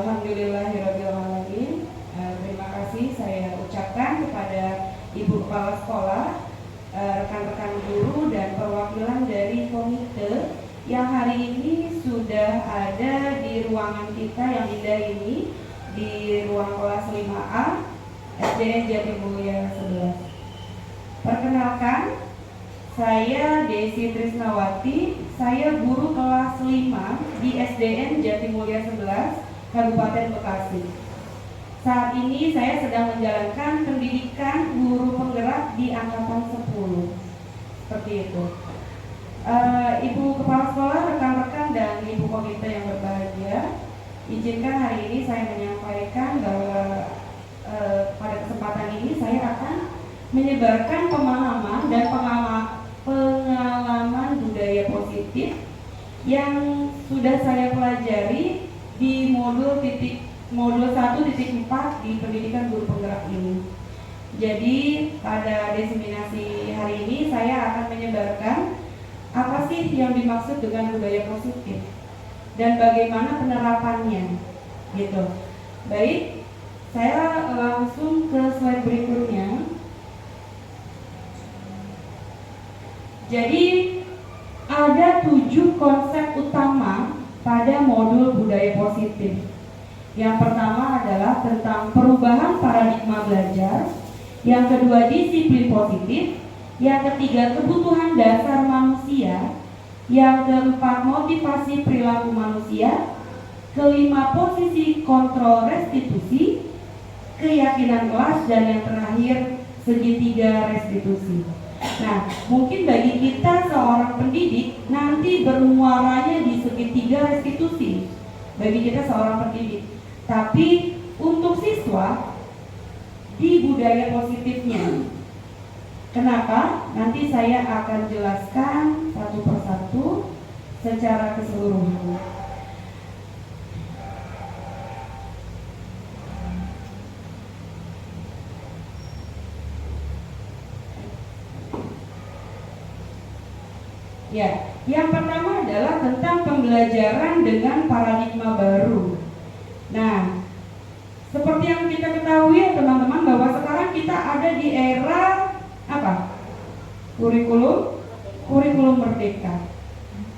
Alhamdulillahirrabbilalamin. Terima kasih saya ucapkan kepada Ibu Kepala Sekolah, rekan-rekan guru dan perwakilan dari komite yang hari ini sudah ada di ruangan kita yang indah ini, di ruang kelas 5A SDN Jatimulya 11. Perkenalkan, saya Desi Trisnawati, saya guru kelas 5 di SDN Jatimulya 11, Kabupaten Bekasi. Saat ini saya sedang menjalankan pendidikan guru penggerak di angkatan 10. Seperti itu. Ibu Kepala Sekolah, rekan-rekan dan Ibu Komite yang berbahagia, izinkan hari ini saya menyampaikan bahwa pada kesempatan ini saya akan menyebarkan pemahaman dan pengalaman budaya positif yang sudah saya pelajari di modul 1.4 di pendidikan guru penggerak ini. Jadi pada diseminasi hari ini saya akan menyebarkan apa sih yang dimaksud dengan budaya positif dan bagaimana penerapannya, gitu. Baik, saya langsung ke slide berikutnya. Jadi ada 7 konsep utama pada modul budaya positif. Yang pertama adalah tentang perubahan paradigma belajar, yang kedua disiplin positif, yang ketiga kebutuhan dasar manusia, yang keempat motivasi perilaku manusia, kelima posisi kontrol restitusi, keyakinan kelas, dan yang terakhir segitiga restitusi. Nah, mungkin bagi kita seorang pendidik nanti bermuaranya di segitiga restitusi bagi kita seorang pendidik. Tapi untuk siswa di budaya positifnya, kenapa? Nanti saya akan jelaskan satu persatu secara keseluruhan. Ya, yang pertama adalah tentang pembelajaran dengan paradigma baru. Nah, seperti yang kita ketahui ya teman-teman, bahwa sekarang kita ada di era apa? Kurikulum merdeka.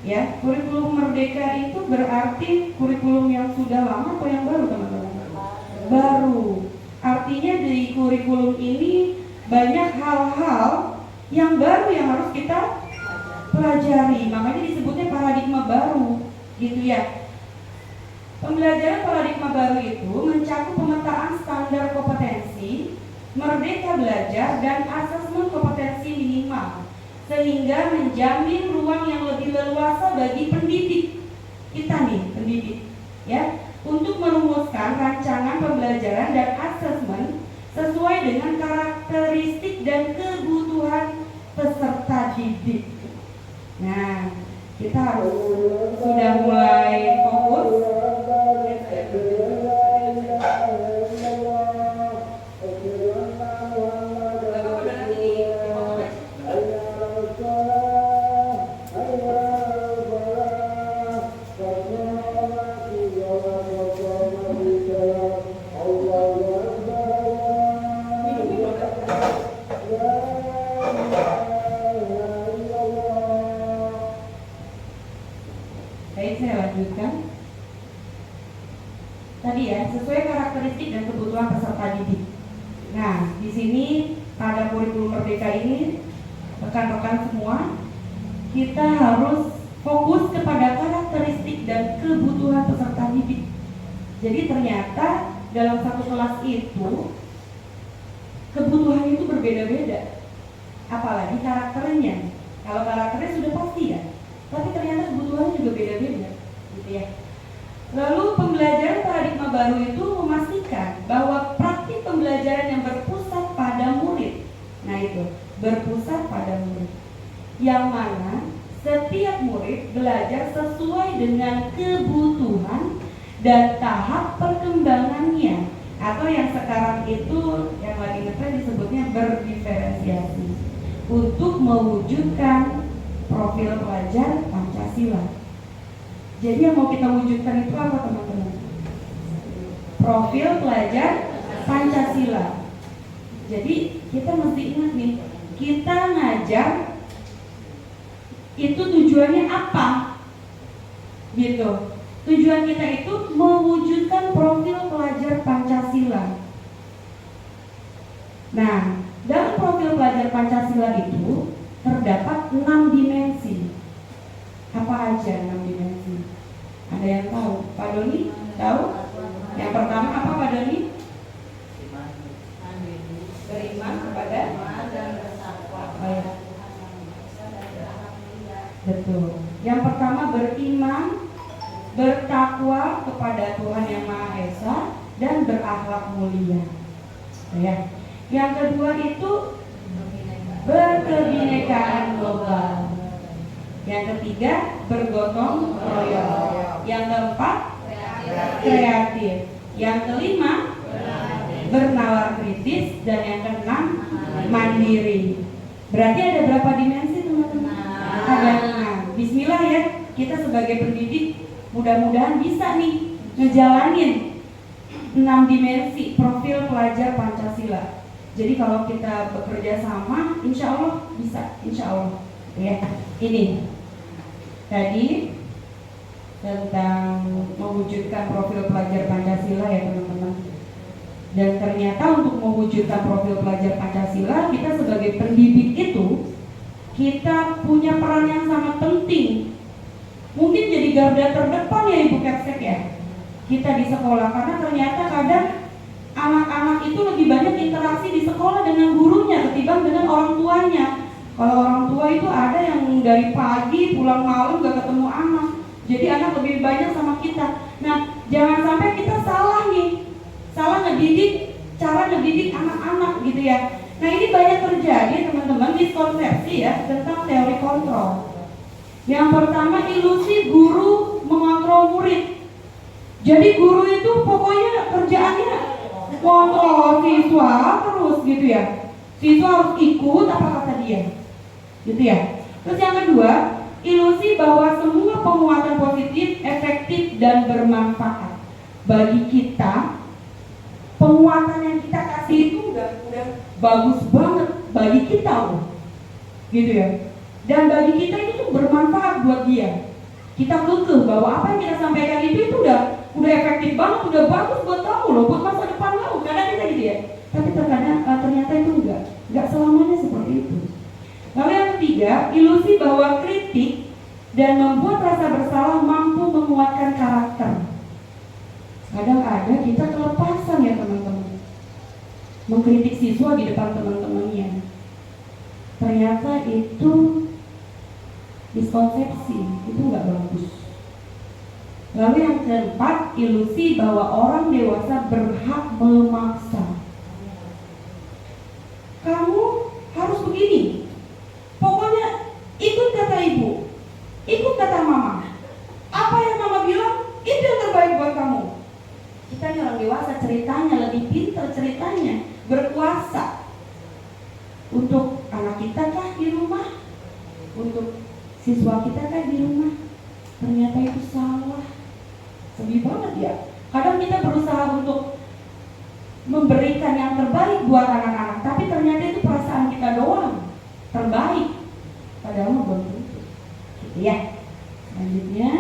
Ya, kurikulum merdeka itu berarti kurikulum yang sudah lama atau yang baru teman-teman? Baru. Artinya di kurikulum ini banyak hal-hal yang baru yang harus kita pelajari, makanya disebutnya paradigma baru, gitu ya. Pembelajaran paradigma baru itu mencakup pemetaan standar kompetensi, merdeka belajar, dan asesmen kompetensi minimal, sehingga menjamin ruang yang lebih leluasa bagi pendidik kita nih, pendidik, ya, untuk merumuskan rancangan pembelajaran dan asesmen sesuai dengan karakteristik dan kebutuhan peserta didik. Nah, kita harus sudah mulai fokus. Tadi ya, sesuai karakteristik dan kebutuhan peserta didik. Nah, di sini pada kurikulum merdeka ini, rekan-rekan semua, kita harus fokus kepada karakteristik dan kebutuhan peserta didik. Jadi ternyata dalam satu kelas itu kebutuhan itu berbeda-beda, apalagi karakternya. Kalau karakternya sudah pasti ya, tapi ternyata kebutuhannya juga beda-beda, gitu ya. Lalu pembelajaran paradigma baru itu memastikan bahwa praktik pembelajaran yang berpusat pada murid. Nah itu, berpusat pada murid, yang mana setiap murid belajar sesuai dengan kebutuhan dan tahap perkembangannya, atau yang sekarang itu yang lagi ngetren disebutnya berdiferensiasi, untuk mewujudkan profil pelajar Pancasila. Jadi yang mau kita wujudkan itu apa teman-teman? Profil pelajar Pancasila. Jadi kita mesti ingat nih, kita ngajar itu tujuannya apa? Gitu. Tujuan kita itu mewujudkan profil pelajar Pancasila. Nah, dalam profil pelajar Pancasila itu terdapat 6 dimensi. Apa aja 6 dimensi? Ada yang tahu? Pak Doni tahu? Yang pertama apa Pak Doni? Beriman kepada baik. Betul. Yang pertama beriman, bertakwa kepada Tuhan Yang Maha Esa dan berakhlak mulia. Ya. Yang kedua itu berkebinekaan global. Yang ketiga bergotong royong. Yang keempat kreatif. Yang kelima bernalar kritis. Dan yang keenam mandiri. Berarti ada berapa dimensi teman-teman? Ada 6. Bismillah ya, kita sebagai pendidik mudah-mudahan bisa nih ngejalanin 6 dimensi profil pelajar Pancasila. Jadi kalau kita bekerja sama, insya Allah bisa, insya Allah. Ya, ini tadi tentang mewujudkan profil pelajar Pancasila ya teman-teman. Dan ternyata untuk mewujudkan profil pelajar Pancasila, kita sebagai pendidik itu kita punya peran yang sangat penting. Mungkin jadi garda terdepan ya Ibu Kepsek ya, kita di sekolah, karena ternyata kadang anak-anak itu lebih banyak interaksi di sekolah dengan gurunya ketimbang dengan orang tuanya. Kalau orang tua itu ada yang dari pagi pulang malam gak ketemu anak, jadi anak lebih banyak sama kita. Nah, jangan sampai kita salah nih, salah ngedidik, cara ngedidik anak-anak gitu ya. Nah, ini banyak terjadi teman-teman, miskonsepsi ya tentang teori kontrol. Yang pertama, ilusi guru mengontrol murid. Jadi guru itu pokoknya kerjaannya kontrol siswa terus gitu ya. Siswa harus ikut apa kata dia, gitu ya. Terus yang kedua, ilusi bahwa semua penguatan positif, efektif dan bermanfaat bagi kita. Penguatan yang kita kasih itu udah bagus banget bagi kita loh, gitu ya. Dan bagi kita itu tuh bermanfaat buat dia. Kita kekeh bahwa apa yang kita sampaikan itu udah efektif banget, udah bagus buat kamu loh, buat masa depan kamu. Kadang kita gitu ya. Tapi ternyata itu enggak selamanya seperti itu. Lalu yang ketiga, ilusi bahwa kritik dan membuat rasa bersalah mampu menguatkan karakter. Kadang ada kita kelepasan ya teman-teman, mengkritik siswa di depan teman-temannya. Ternyata itu miskonsepsi, itu nggak bagus. Lalu yang keempat, ilusi bahwa orang dewasa berhak memaksa. Kamu harus begini, pokoknya ikut kata ibu, ikut kata mama. Apa yang mama bilang, itu yang terbaik buat kamu. Kita ini orang dewasa, ceritanya lebih pintar, ceritanya berkuasa. Untuk anak kita kah di rumah, untuk siswa kita kah di rumah. Ternyata itu salah. Sedih banget ya. Kadang kita berusaha untuk memberikan yang terbaik buat anak-anak, tapi ternyata itu perasaan kita doang terbaik, padahal belum tentu. Gitu ya. Selanjutnya,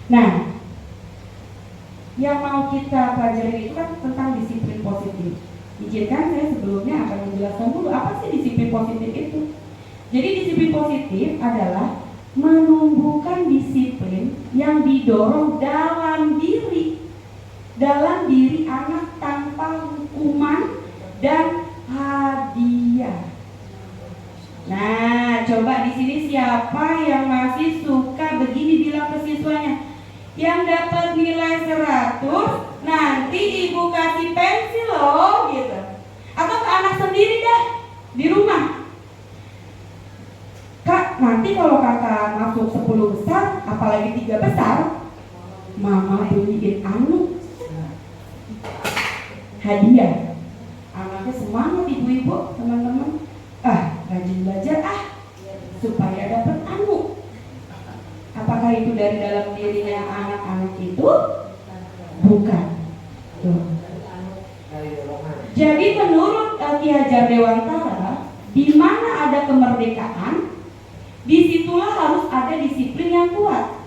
nah, yang mau kita pelajari itu kan tentang disiplin positif. Izinkan saya sebelumnya akan menjelaskan dulu apa sih disiplin positif itu. Jadi disiplin positif adalah menumbuhkan disiplin yang didorong dalam diri anak tanpa hukuman dan hadiah. Nah, coba di sini siapa yang masih suka begini bilang ke siswanya? Yang dapat nilai 100 nanti ibu kasih pensil loh gitu. Atau ke anak sendiri dah di rumah. Kak, nanti kalau kakak masuk 10 besar, apalagi 3 besar, mama beliin hadiah. Anaknya semangat ibu-ibu, teman-teman. Rajin belajar supaya dapat Apakah itu dari dalam dirinya anak-anak itu? Bukan. Tuh. Jadi menurut Ki Hajar Dewantara, di mana ada kemerdekaan, disitulah harus ada disiplin yang kuat.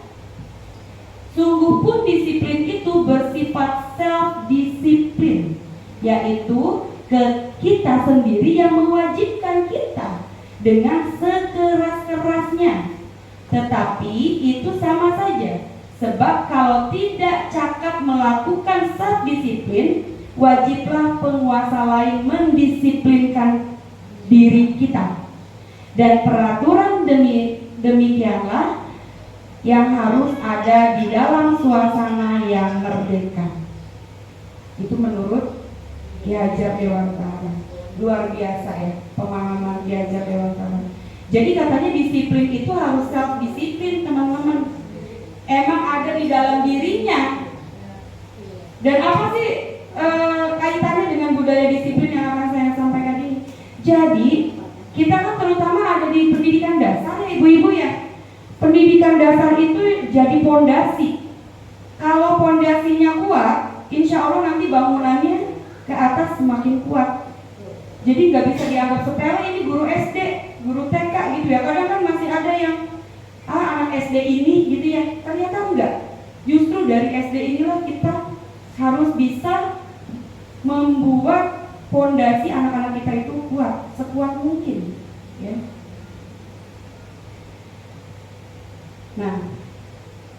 Sungguh pun disiplin itu bersifat self-disiplin, yaitu kita sendiri yang mewajibkan kita dengan sekeras-kerasnya. Tetapi itu sama saja, sebab kalau tidak cakap melakukan self-disiplin, wajiblah penguasa lain mendisiplinkan diri kita. Dan peraturan demikianlah yang harus ada di dalam suasana yang merdeka. Itu menurut Ki Hajar Dewantara. Luar biasa ya pemahaman Ki Hajar Dewantara. Jadi katanya disiplin itu harus self-disiplin, teman-teman. Emang ada di dalam dirinya. Dan apa sih kaitannya dengan budaya disiplin yang akan saya sampaikan ini? Jadi kita kan terutama ada di pendidikan dasar ya ibu-ibu ya. Pendidikan dasar itu jadi pondasi. Kalau pondasinya kuat, insya Allah nanti bangunannya ke atas semakin kuat. Jadi nggak bisa dianggap sepele ini guru SD, guru TK gitu ya. Kadang kan masih ada yang anak SD ini gitu ya. Ternyata enggak. Justru dari SD inilah kita harus bisa membuat pondasi anak-anak kita itu kuat, sekuat mungkin ya. Nah,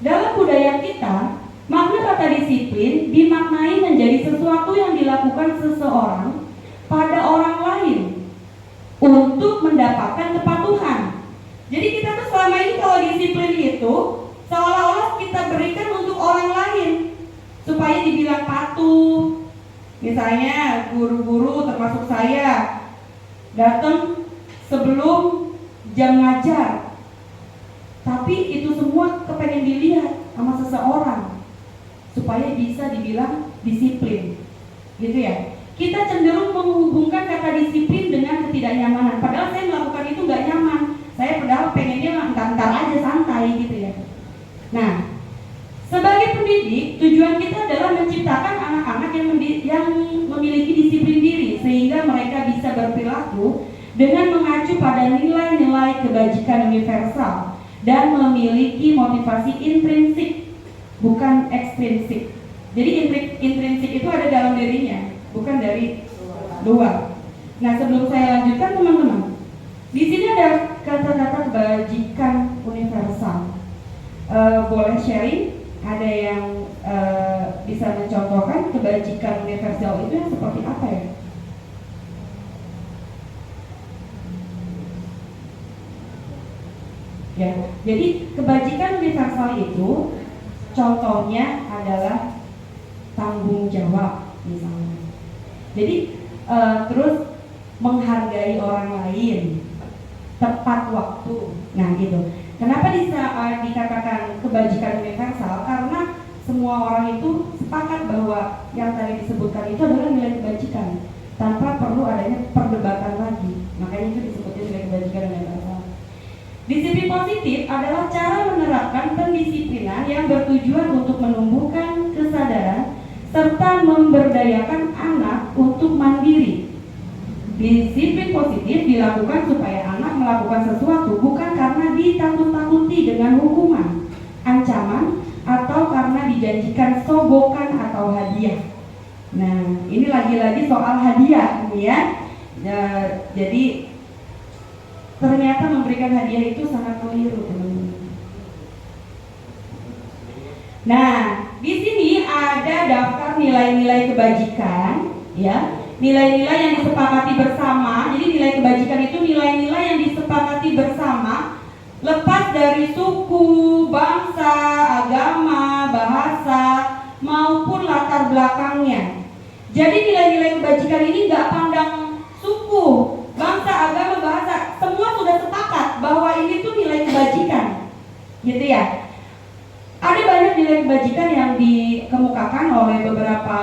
dalam budaya kita, makna kata disiplin dimaknai menjadi sesuatu yang dilakukan seseorang pada orang lain untuk mendapatkan kepatuhan. Jadi kita tuh selama ini kalau disiplin itu seolah-olah kita berikan untuk orang lain supaya dibilang patuh. Misalnya guru-guru termasuk saya datang sebelum jam ngajar, tapi itu semua kepengen dilihat sama seseorang supaya bisa dibilang disiplin, gitu ya. Kita cenderung menghubungkan kata disiplin dengan ketidaknyamanan. Padahal saya melakukan itu nggak nyaman. Saya padahal pengennya ntar aja santai gitu ya. Nah, sebagai pendidik, tujuan kita adalah menciptakan anak-anak yang memiliki disiplin diri sehingga mereka bisa berperilaku dengan mengacu pada nilai-nilai kebajikan universal dan memiliki motivasi intrinsik, bukan ekstrinsik. Jadi intrinsik itu ada dalam dirinya, bukan dari luar. Nah, sebelum saya lanjutkan teman-teman, di sini ada kata-kata kebajikan universal. Boleh sharing? Ada yang bisa mencontohkan kebajikan universal itu yang seperti apa ya? Ya, jadi kebajikan universal itu contohnya adalah tanggung jawab misalnya. Jadi terus menghargai orang lain, tepat waktu. Nah gitu. Kenapa dikatakan kebajikan universal? Karena semua orang itu sepakat bahwa yang tadi disebutkan itu adalah nilai kebajikan tanpa perlu adanya perdebatan lagi. Makanya itu disebutnya nilai kebajikan universal. Disiplin positif adalah cara menerapkan pendisiplinan yang bertujuan untuk menumbuhkan kesadaran serta memberdayakan anak untuk mandiri. Disiplin positif dilakukan supaya anak melakukan sesuatu bukan karena ditakut-takuti dengan hukuman, ancaman, atau karena dijanjikan sogokan atau hadiah. Nah, ini lagi-lagi soal hadiah ya. Jadi ternyata memberikan hadiah itu sangat keliru, teman-teman. Nah, di sini ada daftar nilai-nilai kebajikan, ya. Nilai-nilai yang disepakati bersama. Jadi nilai kebajikan itu nilai-nilai yang disepakati bersama, lepas dari suku, bangsa, agama, bahasa, maupun latar belakangnya. Jadi nilai-nilai kebajikan ini nggak pandang suku, bangsa, agama, bahasa, semua sudah sepakat bahwa ini tuh nilai kebajikan, gitu ya. Ada banyak nilai kebajikan yang dikemukakan oleh beberapa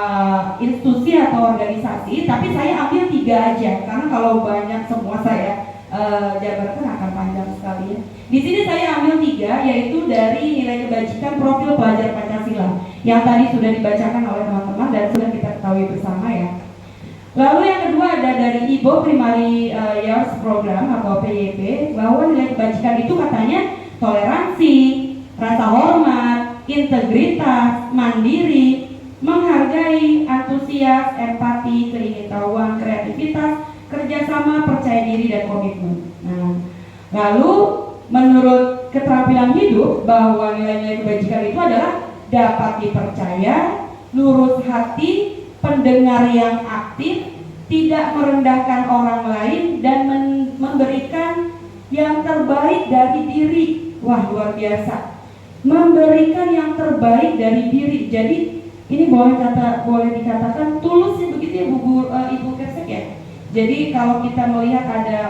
institusi atau organisasi, tapi saya ambil 3 aja karena kalau banyak semua saya jabarkan akan panjang sekali ya. Di sini saya ambil 3, yaitu dari nilai kebajikan profil pelajar Pancasila. yang tadi sudah dibacakan oleh teman-teman dan sudah kita ketahui bersama ya. Lalu yang kedua ada dari IBO Primary Years Program atau PYP, bahwa nilai kebajikan itu katanya toleransi, rasa hormat, integritas, mandiri, menghargai, antusias, empati, keingintahuan, kreativitas, kerjasama, percaya diri, dan komitmen. Nah, lalu menurut keterampilan hidup bahwa nilai-nilai kebajikan itu adalah dapat dipercaya, lurus hati, pendengar yang aktif, tidak merendahkan orang lain, dan memberikan yang terbaik dari diri. Wah, luar biasa. Memberikan yang terbaik dari diri. Jadi ini boleh dikatakan tulus ya, begitu ya Ibu Kersek ya. Jadi kalau kita melihat ada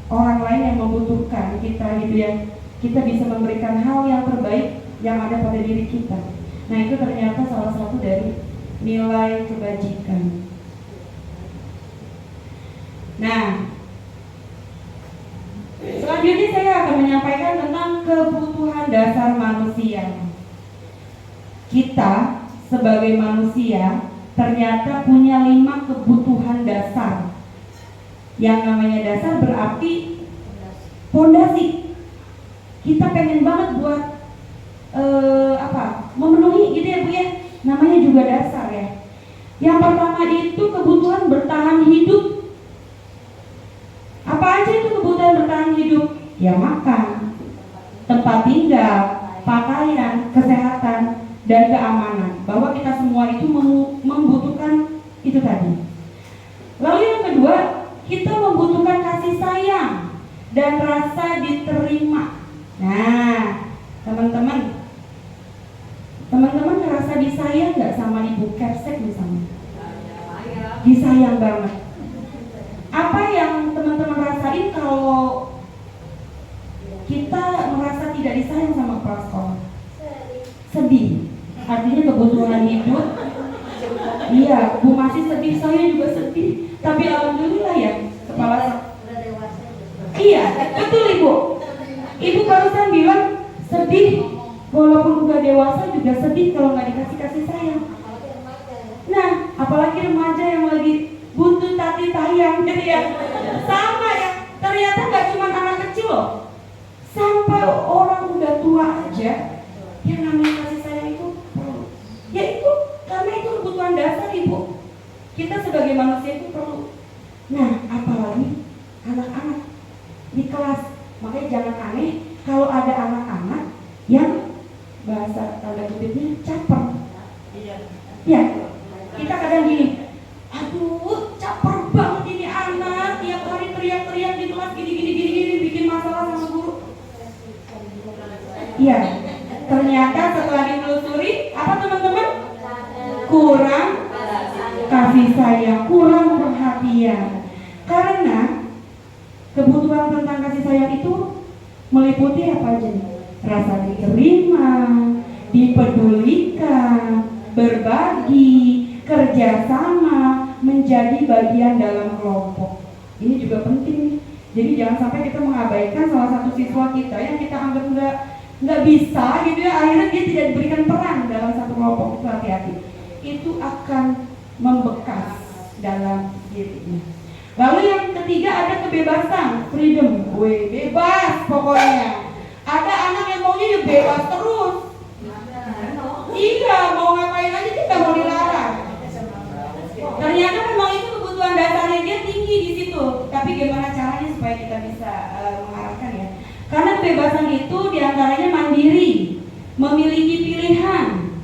orang lain yang membutuhkan kita gitu ya, kita bisa memberikan hal yang terbaik yang ada pada diri kita. Nah, itu ternyata salah satu dari nilai kebajikan. Nah, selanjutnya saya akan menyampaikan tentang kebutuhan dasar manusia. Kita sebagai manusia ternyata punya 5 kebutuhan dasar. Yang namanya dasar berarti fondasi. Kita pengen banget buat memenuhi gitu ya Bu ya. Namanya juga dasar ya. Yang pertama itu kebutuhan bertahan hidup. Apa aja itu kebutuhan bertahan hidup? Ya makan, tempat tinggal, pakaian, kesehatan, dan keamanan. Bahwa kita semua itu membutuhkan itu tadi. Lalu yang kedua, kita membutuhkan kasih sayang dan rasa diterima. Nah, teman-teman ngerasa disayang nggak sama Ibu Kersek misalnya? Disayang banget. Apa yang teman-teman rasain kalau kita merasa tidak disayang sama kepala sekolah? Sedih. Artinya kebutuhan hidup. Iya, Bu masih sedih, saya juga sedih. Tapi alhamdulillah ya, kepala sekolah. Iya, betul Ibu. Ibu barusan bilang sedih. Walaupun udah dewasa juga sedih kalau nggak dikasih kasih sayang. Nah, apalagi remaja yang lagi butuh tati tayang, jadi ya sama ya. Ternyata nggak cuma anak kecil loh, sampai orang udah tua aja yang namanya kasih sayang itu perlu. Ya itu karena itu kebutuhan dasar Ibu. Kita sebagai manusia itu perlu. Nah, apalagi anak-anak di kelas. Makanya jangan aneh kalau ada anak-anak yang bahasa tanda kutipnya caper. Ya, kita kadang gini, aduh caper banget ini anak, tiap hari teriak-teriak di kelas gini, bikin masalah sama guru. Iya, ternyata setelah ditelusuri, apa teman-teman? Kurang kasih sayang, kurang perhatian. Karena kebutuhan tentang kasih sayang itu meliputi apa aja nih? Rasa diterima, dipedulikan, berbagi, kerjasama, menjadi bagian dalam kelompok. Ini juga penting. Jadi jangan sampai kita mengabaikan salah satu siswa kita yang kita anggap nggak bisa gitu ya, akhirnya dia tidak diberikan peran dalam satu kelompok. Itu hati-hati. Itu akan membekas dalam dirinya. Lalu yang ketiga ada kebebasan, freedom. Bebas pokoknya. Ada anak yang maunya ya bebas terus. Iya, mau ngapain aja dia nggak mau dilarang. Ternyata memang itu kebutuhan dasarnya dia tinggi di situ. Tapi gimana caranya supaya kita bisa mengarahkan ya? Karena kebebasan itu diantaranya mandiri, memiliki pilihan,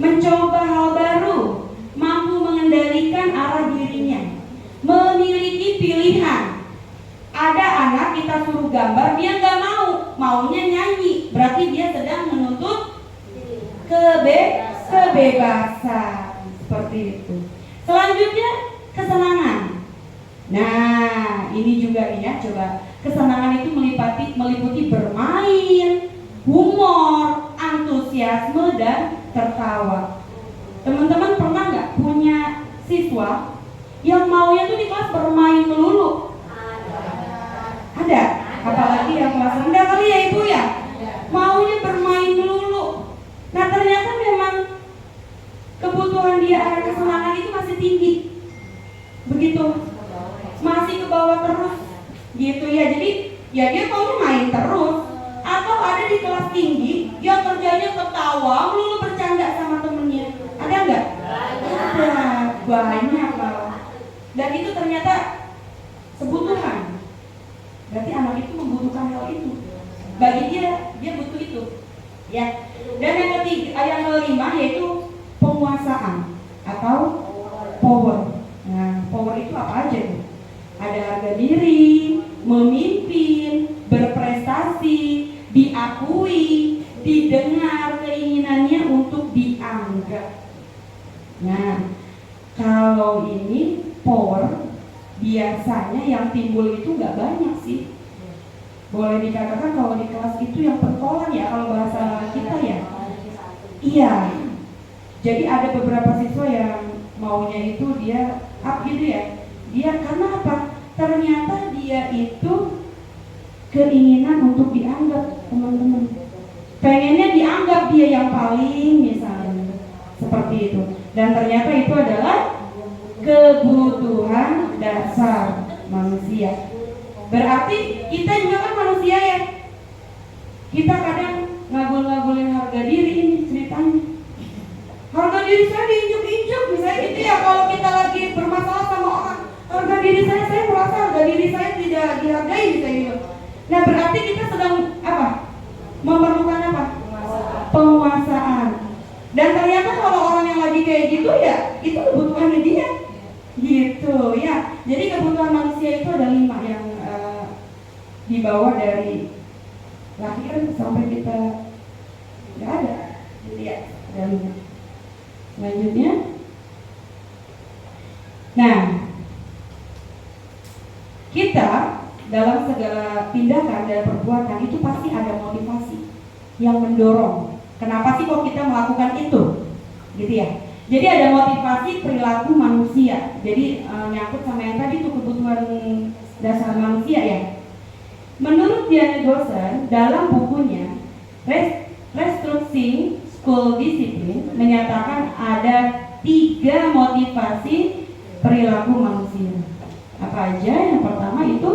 mencoba hal baru, mampu mengendalikan arah dirinya, memiliki pilihan. Ada anak kita suruh gambar, dia nggak mau, maunya nyanyi, berarti dia sedang menuntut kebebasan. Seperti itu. Selanjutnya kesenangan. Nah, ini juga nih ya, coba. Kesenangan itu meliputi bermain, humor, antusiasme, dan tertawa. Teman-teman pernah nggak punya siswa yang maunya tuh di kelas bermain melulu? Ada, apalagi yang kelas rendah kali ya Ibu ya, maunya bermain melulu. Nah ternyata memang kebutuhan dia akan kesenangan itu masih tinggi, begitu, masih ke bawah terus, gitu ya. Jadi ya dia maunya main terus. Atau ada di kelas tinggi yang kerjanya ketawa, melulu bercanda sama temennya. Ada nggak? Ada, banyak malah. Dan itu ternyata kebutuhan. Berarti anak itu membutuhkan hal itu. Bagi dia butuh itu. Ya. Dan yang ketiga, yang kelima yaitu penguasaan atau power. Nah, power itu apa aja tuh? Ada harga diri, memimpin, berprestasi, diakui, didengar keinginannya untuk dianggap. Nah, kalau ini power biasanya yang timbul itu nggak banyak sih. Boleh dikatakan kalau di kelas itu yang pentolan ya, kalau bahasa kita ya. Iya. Jadi ada beberapa siswa yang maunya itu dia up gitu ya. Dia karena apa? Ternyata dia itu keinginan untuk dianggap, teman-teman. Pengennya dianggap dia yang paling misalnya. Seperti itu. Dan ternyata itu adalah kebutuhan dasar manusia. Berarti kita juga kan manusia ya. Kita kadang ngabul-ngabulin harga diri ini ceritanya. Harga diri saya diinjak-injak misalnya gitu ya. Kalau kita lagi bermasalah sama orang, harga diri saya merasa harga diri saya tidak dihargai misalnya gitu. Nah berarti kita sedang apa? Memerlukan apa? Penguasaan. Dan ternyata kalau orang yang lagi kayak gitu ya, itu kebutuhannya dia. Gitu ya. Jadi kebutuhan manusia itu ada 5 yang dibawa dari lahir sampai kita nggak ada. Jadi ya, ada 5. Selanjutnya. Nah, kita dalam segala tindakan dan perbuatan itu pasti ada motivasi yang mendorong. Kenapa sih kok kita melakukan itu? Gitu ya. Jadi ada motivasi perilaku manusia. Jadi nyangkut sama yang tadi itu kebutuhan dasar manusia ya. Menurut Diane Dawson dalam bukunya Restructuring School Discipline menyatakan ada 3 motivasi perilaku manusia. Apa aja? Yang pertama itu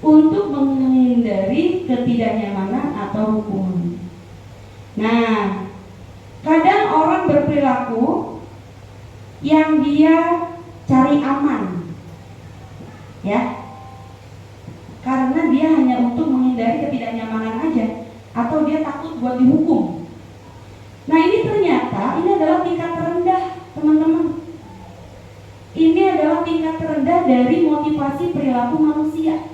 untuk menghindari ketidaknyamanan atau hukuman. Nah, kadang orang berperilaku yang dia cari aman, ya, karena dia hanya untuk menghindari ketidaknyamanan aja, atau dia takut buat dihukum. Nah ini ternyata ini adalah tingkat terendah, teman-teman. Ini adalah tingkat terendah dari motivasi perilaku manusia.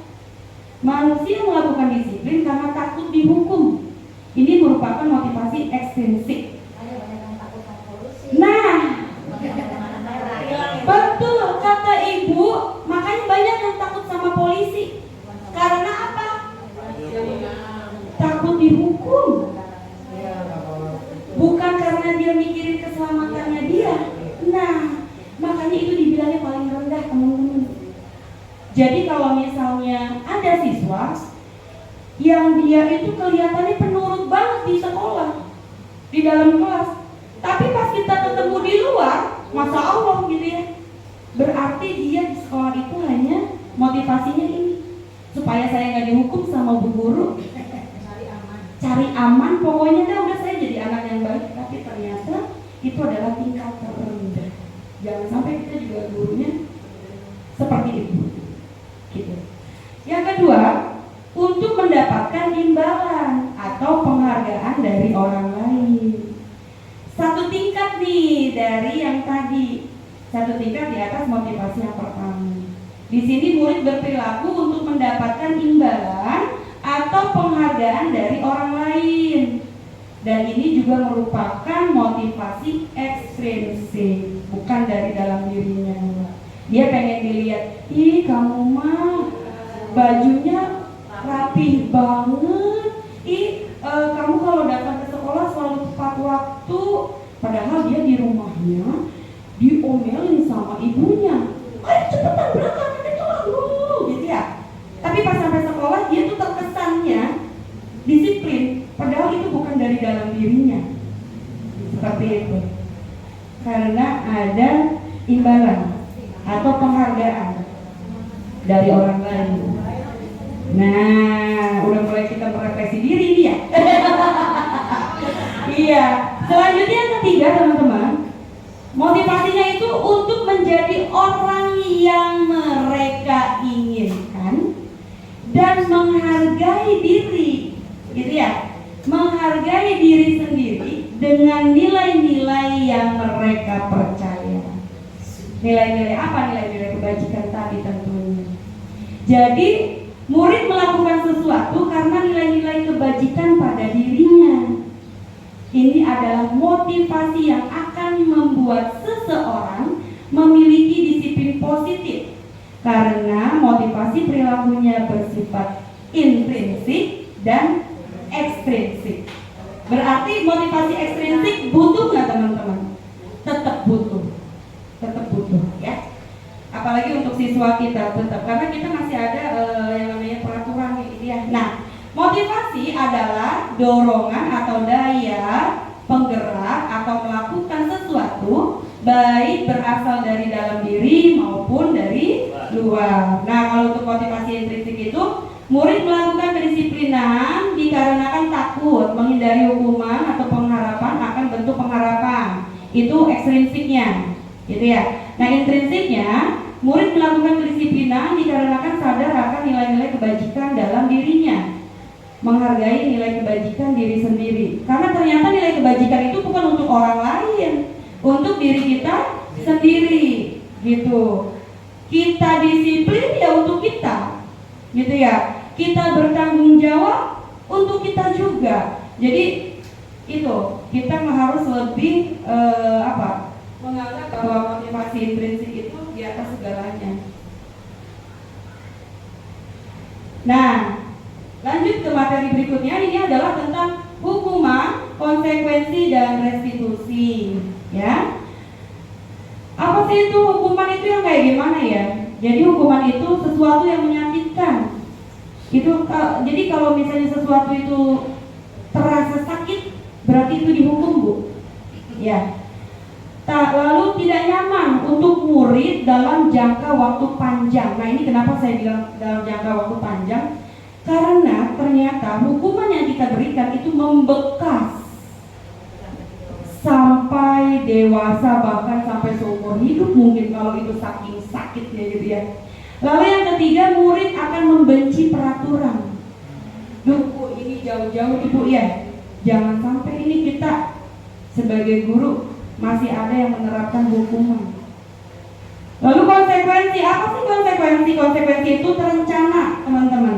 Manusia melakukan disiplin karena takut dihukum. Ini merupakan motivasi ekstrinsik. Nah, betul kata ibu, makanya banyak yang takut sama polisi. Karena apa? Takut dihukum. Bukan karena dia mikirin keselamatannya dia. Nah, makanya itu dibilangnya paling rendah, teman-teman. Jadi kalau misalnya ada siswa yang dia itu kelihatannya penurut banget di sekolah, di dalam kelas, tapi pas kita ketemu di luar, Masya Allah gitu ya, berarti dia di sekolah itu hanya motivasinya ini, supaya saya nggak dihukum sama bu guru, cari aman, pokoknya udah saya jadi anak yang baik. Tapi ternyata itu adalah tingkat terendah. Jangan sampai kita juga gurunya seperti itu gitu. Yang kedua, untuk mendapatkan imbalan atau penghargaan dari orang lain. Satu tingkat nih dari yang tadi, satu tingkat di atas motivasi yang pertama. Di sini murid berperilaku untuk mendapatkan imbalan atau penghargaan dari orang lain. Dan ini juga merupakan motivasi ekstrinsik, bukan dari dalam dirinya. Dia pengen dilihat, ih kamu mah bajunya rapih banget, ih kamu kalau datang ke sekolah selalu tepat waktu. Padahal dia di rumahnya diomelin sama ibunya, ayo cepetan berangkat nanti telat dulu gitu ya. Tapi pas sampai sekolah dia tuh terkesannya disiplin, padahal itu bukan dari dalam dirinya. Seperti itu. Karena ada ada imbalan atau penghargaan dari orang lain. Nah, udah mulai kita merefleksi diri nih ya. Iya. Selanjutnya yang ketiga teman-teman, motivasinya itu untuk menjadi orang yang mereka inginkan dan menghargai diri, gitu ya. Menghargai diri sendiri dengan nilai-nilai yang mereka percaya. Nilai-nilai apa? Nilai-nilai kebajikan tadi tentunya. Jadi murid melakukan sesuatu karena nilai-nilai kebajikan pada dirinya. Ini adalah motivasi yang akan membuat seseorang memiliki disiplin positif, karena motivasi perilakunya bersifat intrinsik dan ekstrinsik. Berarti motivasi ekstrinsik butuh nggak teman-teman? Tetap butuh ya. Apalagi untuk siswa kita tetap, karena kita masih ada yang namanya peraturan gitu ya. Nah, motivasi adalah dorongan atau daya penggerak atau melakukan sesuatu baik berasal dari dalam diri maupun dari luar. Nah, kalau untuk motivasi intrinsik itu murid melakukan kedisiplinan dikarenakan takut, menghindari hukuman atau pengharapan akan bentuk pengharapan. Itu ekstrinsiknya, gitu ya. Nah, intrinsiknya murid melakukan kedisiplinan dikarenakan sadar akan nilai-nilai kebajikan dalam dirinya, menghargai nilai kebajikan diri sendiri. Karena ternyata nilai kebajikan itu bukan untuk orang lain, untuk diri kita sendiri, gitu. Kita disiplin ya untuk kita, gitu ya. Kita bertanggung jawab untuk kita juga. Jadi itu kita harus lebih menganggap bahwa motivasi intrinsik itu di atas segalanya. Nah, lanjut ke materi berikutnya. Ini adalah tentang hukuman, konsekuensi, dan restitusi, ya. Apa sih itu hukuman itu yang kayak gimana ya? Jadi hukuman itu sesuatu yang menyakitkan. Jadi kalau misalnya sesuatu itu terasa sakit, berarti itu dihukum, Bu. Ya. Lalu tidak nyaman untuk murid dalam jangka waktu panjang. Nah, ini kenapa saya bilang dalam jangka waktu panjang? Karena ternyata hukuman yang kita berikan itu membekas sampai dewasa, bahkan sampai seumur hidup mungkin kalau itu saking sakitnya gitu ya. Lalu yang ketiga, murid akan membenci peraturan. Duh, Bu, ini jauh-jauh Ibu ya. Jangan sampai ini kita sebagai guru masih ada yang menerapkan hukuman. Lalu konsekuensi, apa sih konsekuensi? Konsekuensi itu terencana, teman-teman.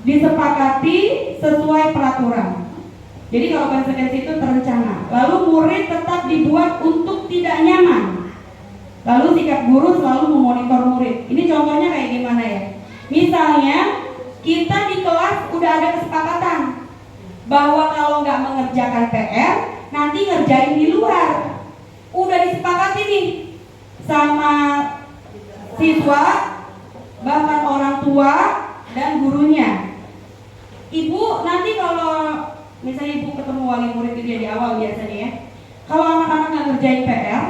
Disepakati sesuai peraturan. Jadi kalau konsekuensi itu terencana. Lalu murid tetap dibuat untuk tidak nyaman. Lalu sikap guru selalu memonitor murid. Ini contohnya kayak gimana ya? Misalnya kita di kelas udah ada kesepakatan bahwa kalau nggak mengerjakan PR nanti ngerjain di luar. Udah disepakati nih sama siswa, bahkan orang tua dan gurunya. Ibu nanti kalau misalnya ibu ketemu wali murid itu ya di awal biasanya ya, kalau anak-anak nggak ngerjain PR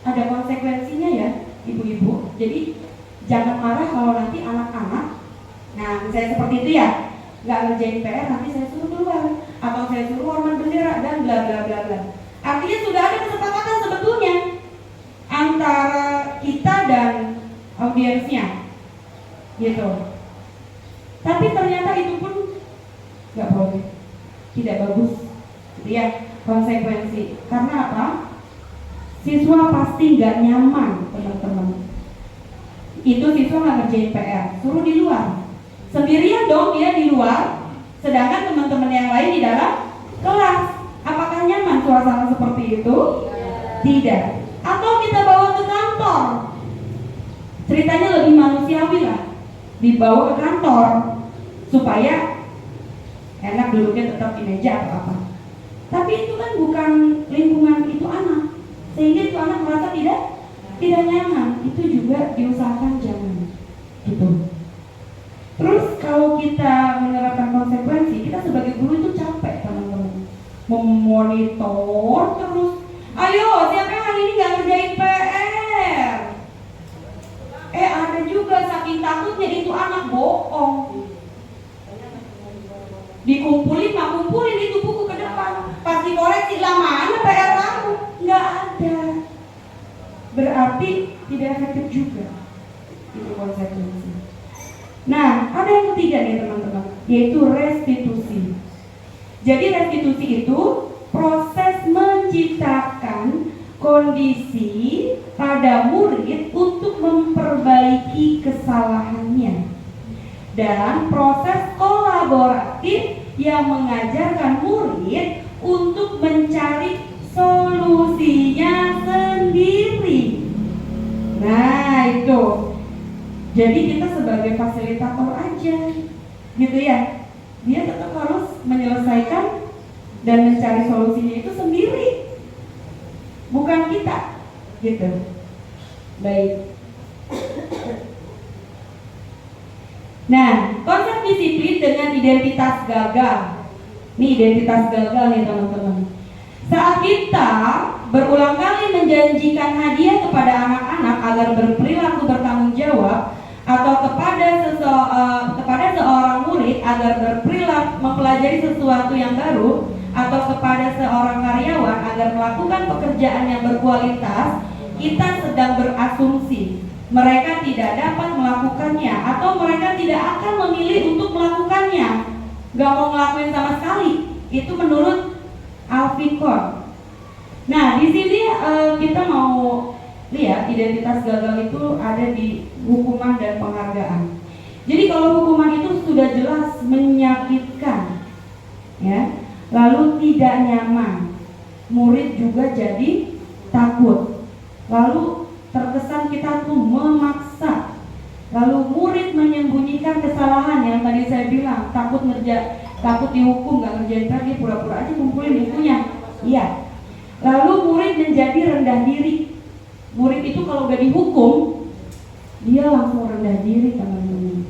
ada konsekuensinya ya ibu-ibu. Jadi jangan marah kalau nanti anak-anak, nah misalnya seperti itu ya, nggak ngerjain PR nanti saya suruh keluar atau saya suruh hormat bendera dan bla bla bla bla. Artinya sudah ada kesepakatan sebetulnya antara kita dan audiensnya, gitu. Tapi ternyata itu pun nggak boleh, tidak bagus, gitu ya, konsekuensi. Karena apa? Siswa pasti nggak nyaman, teman-teman. Itu siswa nggak ngerjain PR, suruh di luar, sendirian dong dia di luar, sedangkan teman-teman yang lain di dalam kelas. Apakah nyaman suasana seperti itu? Tidak. Atau kita bawa ke kantor, ceritanya lebih manusiawi lah, dibawa ke kantor supaya enak duduknya tetap di meja atau apa. Tapi itu kan bukan lingkungan itu anak, sehingga itu anak merasa tidak nyaman. Itu juga diusahakan jangan, gitu. Terus kalau kita menerapkan konsekuensi, kita sebagai guru itu capek, teman-teman, memonitor terus. Ayo, siapa yang hari ini nggak ngerjain PR? Dikumpulin, nggak kumpulin itu buku ke depan. Pas dikoreksi, lah mana PR kamu? Nggak ada. Berarti tidak efektif juga. Itu konsekuensi. Nah, ada yang ketiga nih teman-teman, yaitu restitusi. Jadi restitusi itu proses menciptakan kondisi pada murid untuk memperbaiki kesalahannya, dan proses kolaboratif yang mengajarkan murid untuk mencari solusinya sendiri. Nah itu, jadi kita sebagai fasilitator aja gitu ya, dia tetap harus menyelesaikan dan mencari solusinya itu sendiri, bukan kita gitu. Baik. Nah, konsep disiplin dengan identitas gagal. Ini identitas gagal nih teman-teman. Saat kita berulang kali menjanjikan hadiah kepada anak-anak agar berperilaku bertanggung jawab, atau kepada seorang murid agar berperilaku mempelajari sesuatu yang baru, atau kepada seorang karyawan agar melakukan pekerjaan yang berkualitas, kita sedang berasumsi mereka tidak dapat melakukannya, atau mereka tidak akan memilih untuk melakukannya, gak mau ngelakuin sama sekali. Itu menurut Alfikon. Nah, di sini kita mau lihat identitas gagal itu ada di hukuman dan penghargaan. Jadi kalau hukuman itu sudah jelas menyakitkan, ya, lalu tidak nyaman, murid juga jadi takut, lalu terkesan kita tuh memaksa, lalu murid menyembunyikan kesalahan yang tadi saya bilang, takut dihukum, gak ngerjain lagi, pura-pura aja kumpulin bukunya. Iya. Lalu murid menjadi rendah diri. Murid itu kalau udah dihukum, dia langsung rendah diri teman-teman.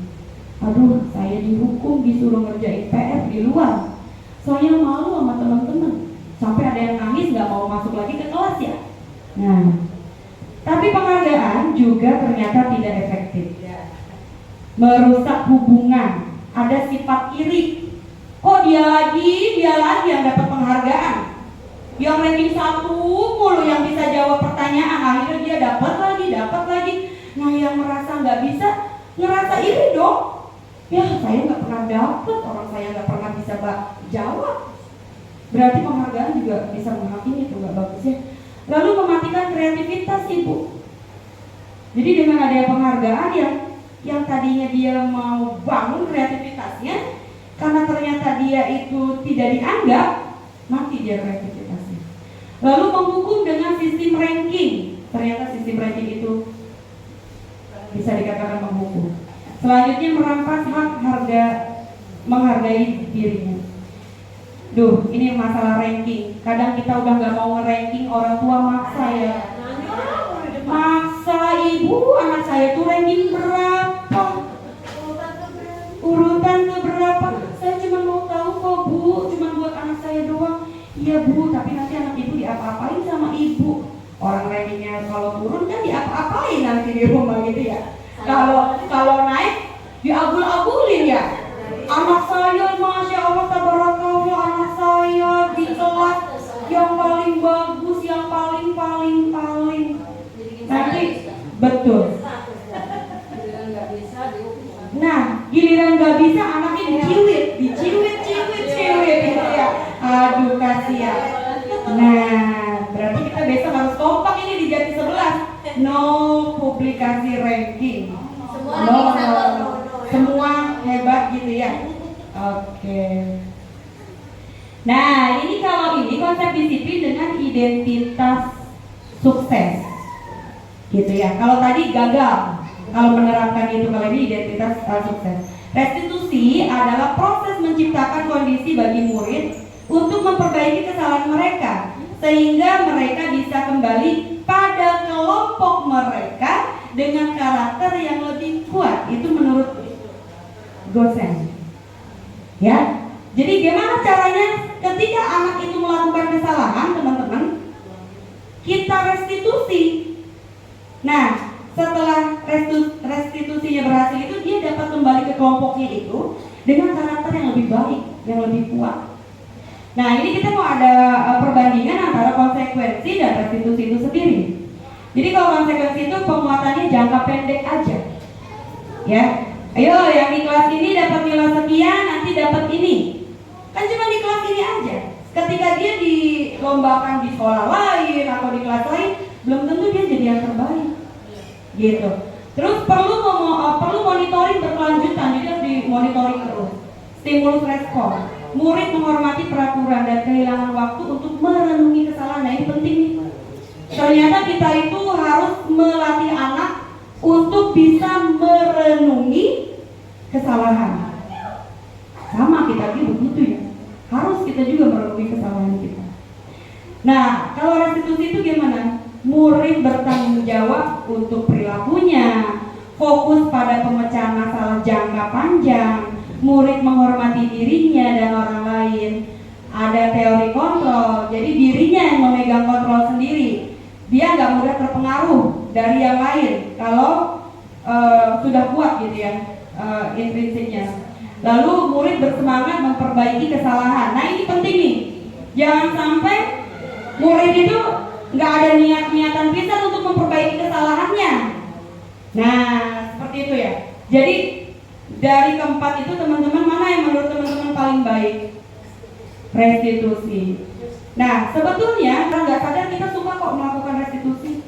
Aduh, saya dihukum, disuruh ngerjain PR di luar, saya malu sama teman-teman, sampai ada yang nangis gak mau masuk lagi ke kelas ya. Nah, tapi penghargaan juga ternyata tidak efektif, merusak hubungan, ada sifat iri. Kok dia lagi yang dapat penghargaan, yang ranking 1 mulu, yang bisa jawab pertanyaan, akhirnya dia dapat lagi. Nah, yang merasa nggak bisa, ngerasa iri dong. Ya, saya nggak pernah dapat, orang saya nggak pernah bisa jawab. Berarti penghargaan juga bisa menghakimi, itu nggak bagus ya. Lalu mematikan kreativitas ibu. Jadi dengan adanya penghargaan yang tadinya dia mau bangun kreativitasnya, karena ternyata dia itu tidak dianggap, mati dia kreativitasnya. Lalu menghukum dengan sistem ranking. Ternyata sistem ranking itu bisa dikatakan menghukum. Selanjutnya merampas hak menghargai dirinya. Duh, ini masalah ranking. Kadang kita udah nggak mau nge-ranking, orang tua maksa ya. Maksa ibu, anak saya tuh ranking berapa? Urutan ke berapa? Saya cuma mau tahu kok bu, cuma buat anak saya doang. Iya bu, tapi nanti anak ibu diapa-apain sama ibu. Orang rankingnya kalau turun kan diapa-apain nanti di rumah gitu ya. Kalau naik diabul-abulin ya. Anak saya, masya Allah, tabarakallah, anak saya di kelas yang paling bagus, yang paling. Nanti betul. Nah, giliran nggak bisa, anaknya diciwit gitu ya. Aduh kasihan. Nah, berarti kita besok harus kompak ini di Jati 11. No publikasi ranking. Semua hebat gitu ya. Oke. Nah, ini konsep disiplin dengan identitas sukses. Gitu ya. Kalau tadi gagal, kalau menerapkan itu, kalau ini identitas sukses. Restitusi adalah proses menciptakan kondisi bagi murid untuk memperbaiki kesalahan mereka, sehingga mereka bisa kembali pada kelompok mereka dengan karakter yang lebih kuat. Itu menurut Gosen. Ya. Jadi gimana caranya ketika anak itu melakukan kesalahan, teman-teman? Kita restitusi. Nah, setelah restitusinya berhasil itu, dia dapat kembali ke kelompoknya itu dengan karakter yang lebih baik. yang lebih kuat. Nah, ini kita mau ada perbandingan antara konsekuensi dan restitusi itu sendiri. Jadi kalau konsekuensi itu penguatannya jangka pendek aja. Ya, ayo yang di kelas ini dapat nilai sekian, nanti dapat ini. Kan cuma di kelas ini aja. Ketika dia dilombakan di sekolah lain atau di kelas lain, belum tentu dia jadi yang terbaik. Gitu. Terus perlu monitoring berkelanjutan, jadi harus dimonitoring terus. Stimulus respon. Murid menghormati peraturan dan kehilangan waktu untuk merenungi kesalahan. Nah, ini penting nih. Ternyata kita itu harus melatih anak untuk bisa merenungi kesalahan. Sama kita juga begitu ya. Harus kita juga merenungi kesalahan kita. Nah, kalau restitusi itu gimana? Murid bertanggung jawab untuk perilakunya, fokus pada pemecahan masalah jangka panjang, murid menghormati dirinya dan orang lain. Ada teori kontrol, jadi dirinya yang memegang kontrol sendiri. Dia nggak mudah terpengaruh dari yang lain kalau sudah kuat gitu ya intrinsiknya. Lalu murid bersemangat memperbaiki kesalahan. Nah, ini penting nih, jangan sampai murid itu nggak ada niatan pisan untuk memperbaiki kesalahannya. Nah, seperti itu ya. Jadi dari keempat itu teman-teman, mana yang menurut teman-teman paling baik? Restitusi. Nah, sebetulnya kalau nggak sadar kita suka kok melakukan restitusi.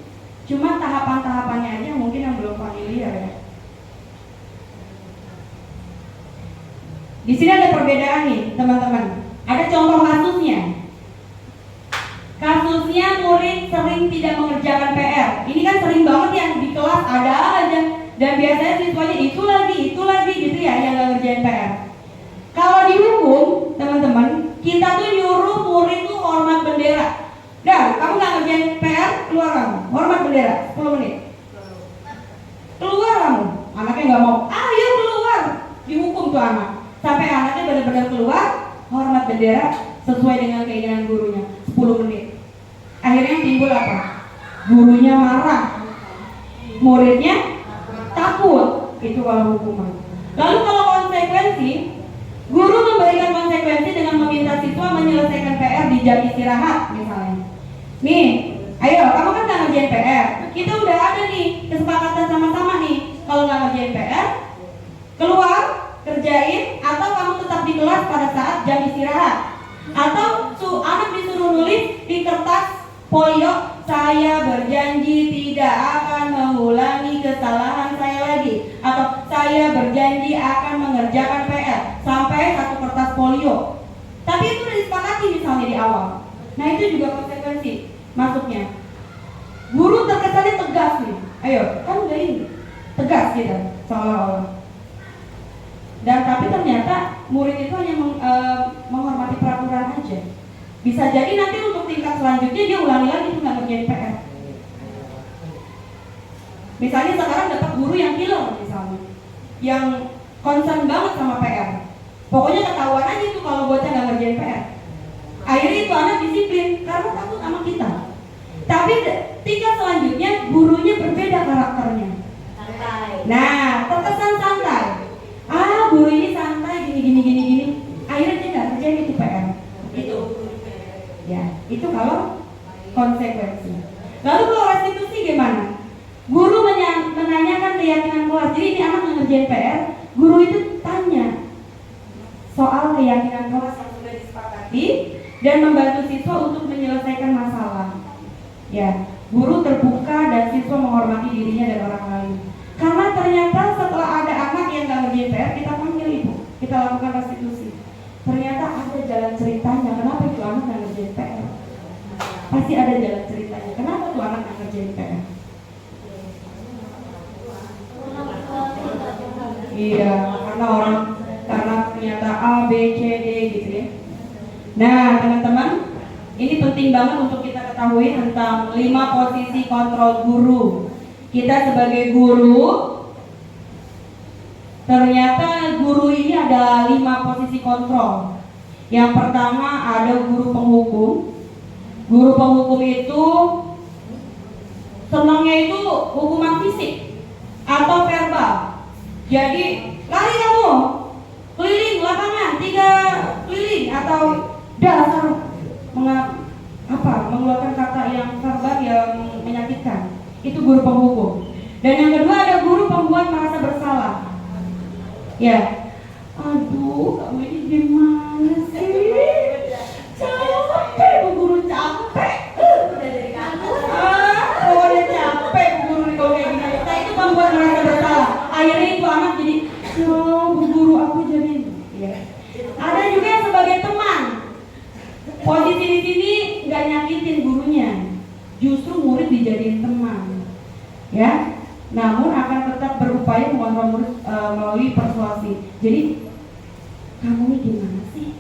Cuma tahapan-tahapannya aja mungkin yang belum familiar ya. Di sini ada perbedaan nih teman-teman. Ada contoh kasusnya. Kasusnya murid sering tidak mengerjakan PR. Ini kan sering banget yang di kelas ada aja. Dan biasanya siswanya itu lagi gitu ya yang nggak ngerjain PR. Kalau dihukum teman-teman, kita tuh nyuruh murid tuh hormat bendera. Dah, kamu nggak ngerjain PR, keluar kamu. Hormat bendera 10 menit. Keluar kamu. Anaknya nggak mau. Ayo keluar. Dihukum tuh anak. Sampai anaknya benar-benar keluar, hormat bendera sesuai dengan keinginan gurunya 10 menit. Akhirnya timbul apa? Gurunya marah, muridnya takut. Itu kalau hukuman. Lalu kalau konsekuensi, guru memberikan konsekuensi dengan meminta siswa menyelesaikan PR di jam istirahat misalnya. Nih, ayo kamu kan nggak ngerjain PR. Kita udah ada nih kesepakatan sama-sama nih. Kalau nggak ngerjain PR, keluar, kerjain, atau kamu tetap di kelas pada saat jam istirahat. Atau anak disuruh nulis di kertas polio, saya berjanji tidak akan mengulangi kesalahan saya lagi, atau saya berjanji akan mengerjakan PR, sampai satu kertas polio. Tapi itu udah disepakati misalnya di awal. Nah, itu juga konsekuensi masuknya. Guru terkesannya tegas nih. Ayo, kan udah ini tegas gitu seolah-olah. Dan tapi ternyata murid itu hanya menghormati peraturan aja. Bisa jadi nanti untuk tingkat selanjutnya dia ulangi lagi itu nggak ngerjain PR. Misalnya sekarang dapat guru yang killer misalnya, yang concern banget sama PR. Pokoknya ketahuan aja itu kalau bocah nggak ngerjain PR. Akhirnya itu anak disiplin karena takut sama kita. Tapi tingkat selanjutnya gurunya berbeda karakternya. Santai. Nah, terkesan santai. Guru ini santai gini. Akhirnya dia nggak kerjain itu PR. Itu. Ya, itu kalau konsekuensi. Lalu kalau restitusi gimana? Guru menanyakan keyakinan kelas. Jadi ini anak ngerjain PR, guru itu tanya soal keyakinan kelas yang sudah disepakati dan membantu siswa untuk menyelesaikan masalah. Ya, guru terbuka dan siswa menghormati dirinya dan orang lain. Karena ternyata setelah ada anak yang nggak ngerjain PR, kita panggil ibu, kita lakukan restitusi. Ternyata ada jalan ceritanya. Kenapa itu anak nggak ngerjain PR? Pasti ada jalan ceritanya. Kenapa tuh anak nggak ngerjain PR? Iya, karena ternyata A, B, C, D gitu ya. Nah, teman-teman, ini penting banget untuk kita ketahui tentang 5 posisi kontrol guru. Kita sebagai guru, ternyata guru ini ada 5 posisi kontrol. Yang pertama ada guru penghukum. Guru penghukum itu senangnya itu hukuman fisik atau verbal. Jadi lari kamu, keliling lapangan 3 keliling atau dasar mengeluarkan kata yang verbal yang menyakitkan. Itu guru penghukum. Dan yang kedua ada guru pembuat merasa bersalah. Ya, aduh, kamu ini gimana sih? Capek bu guru, capek. Pokoknya capek bu guru kalau kayak gini. Nah itu pembuat merasa bersalah. Akhirnya itu anak jadi, bu guru aku jadi. Ya. Ada juga yang sebagai teman. Posisi di sini nggak nyakitin gurunya, justru murid dijadiin teman, ya. Namun akan tetap berupaya mengontrol murid melalui persuasi. Jadi kamu ini gimana sih?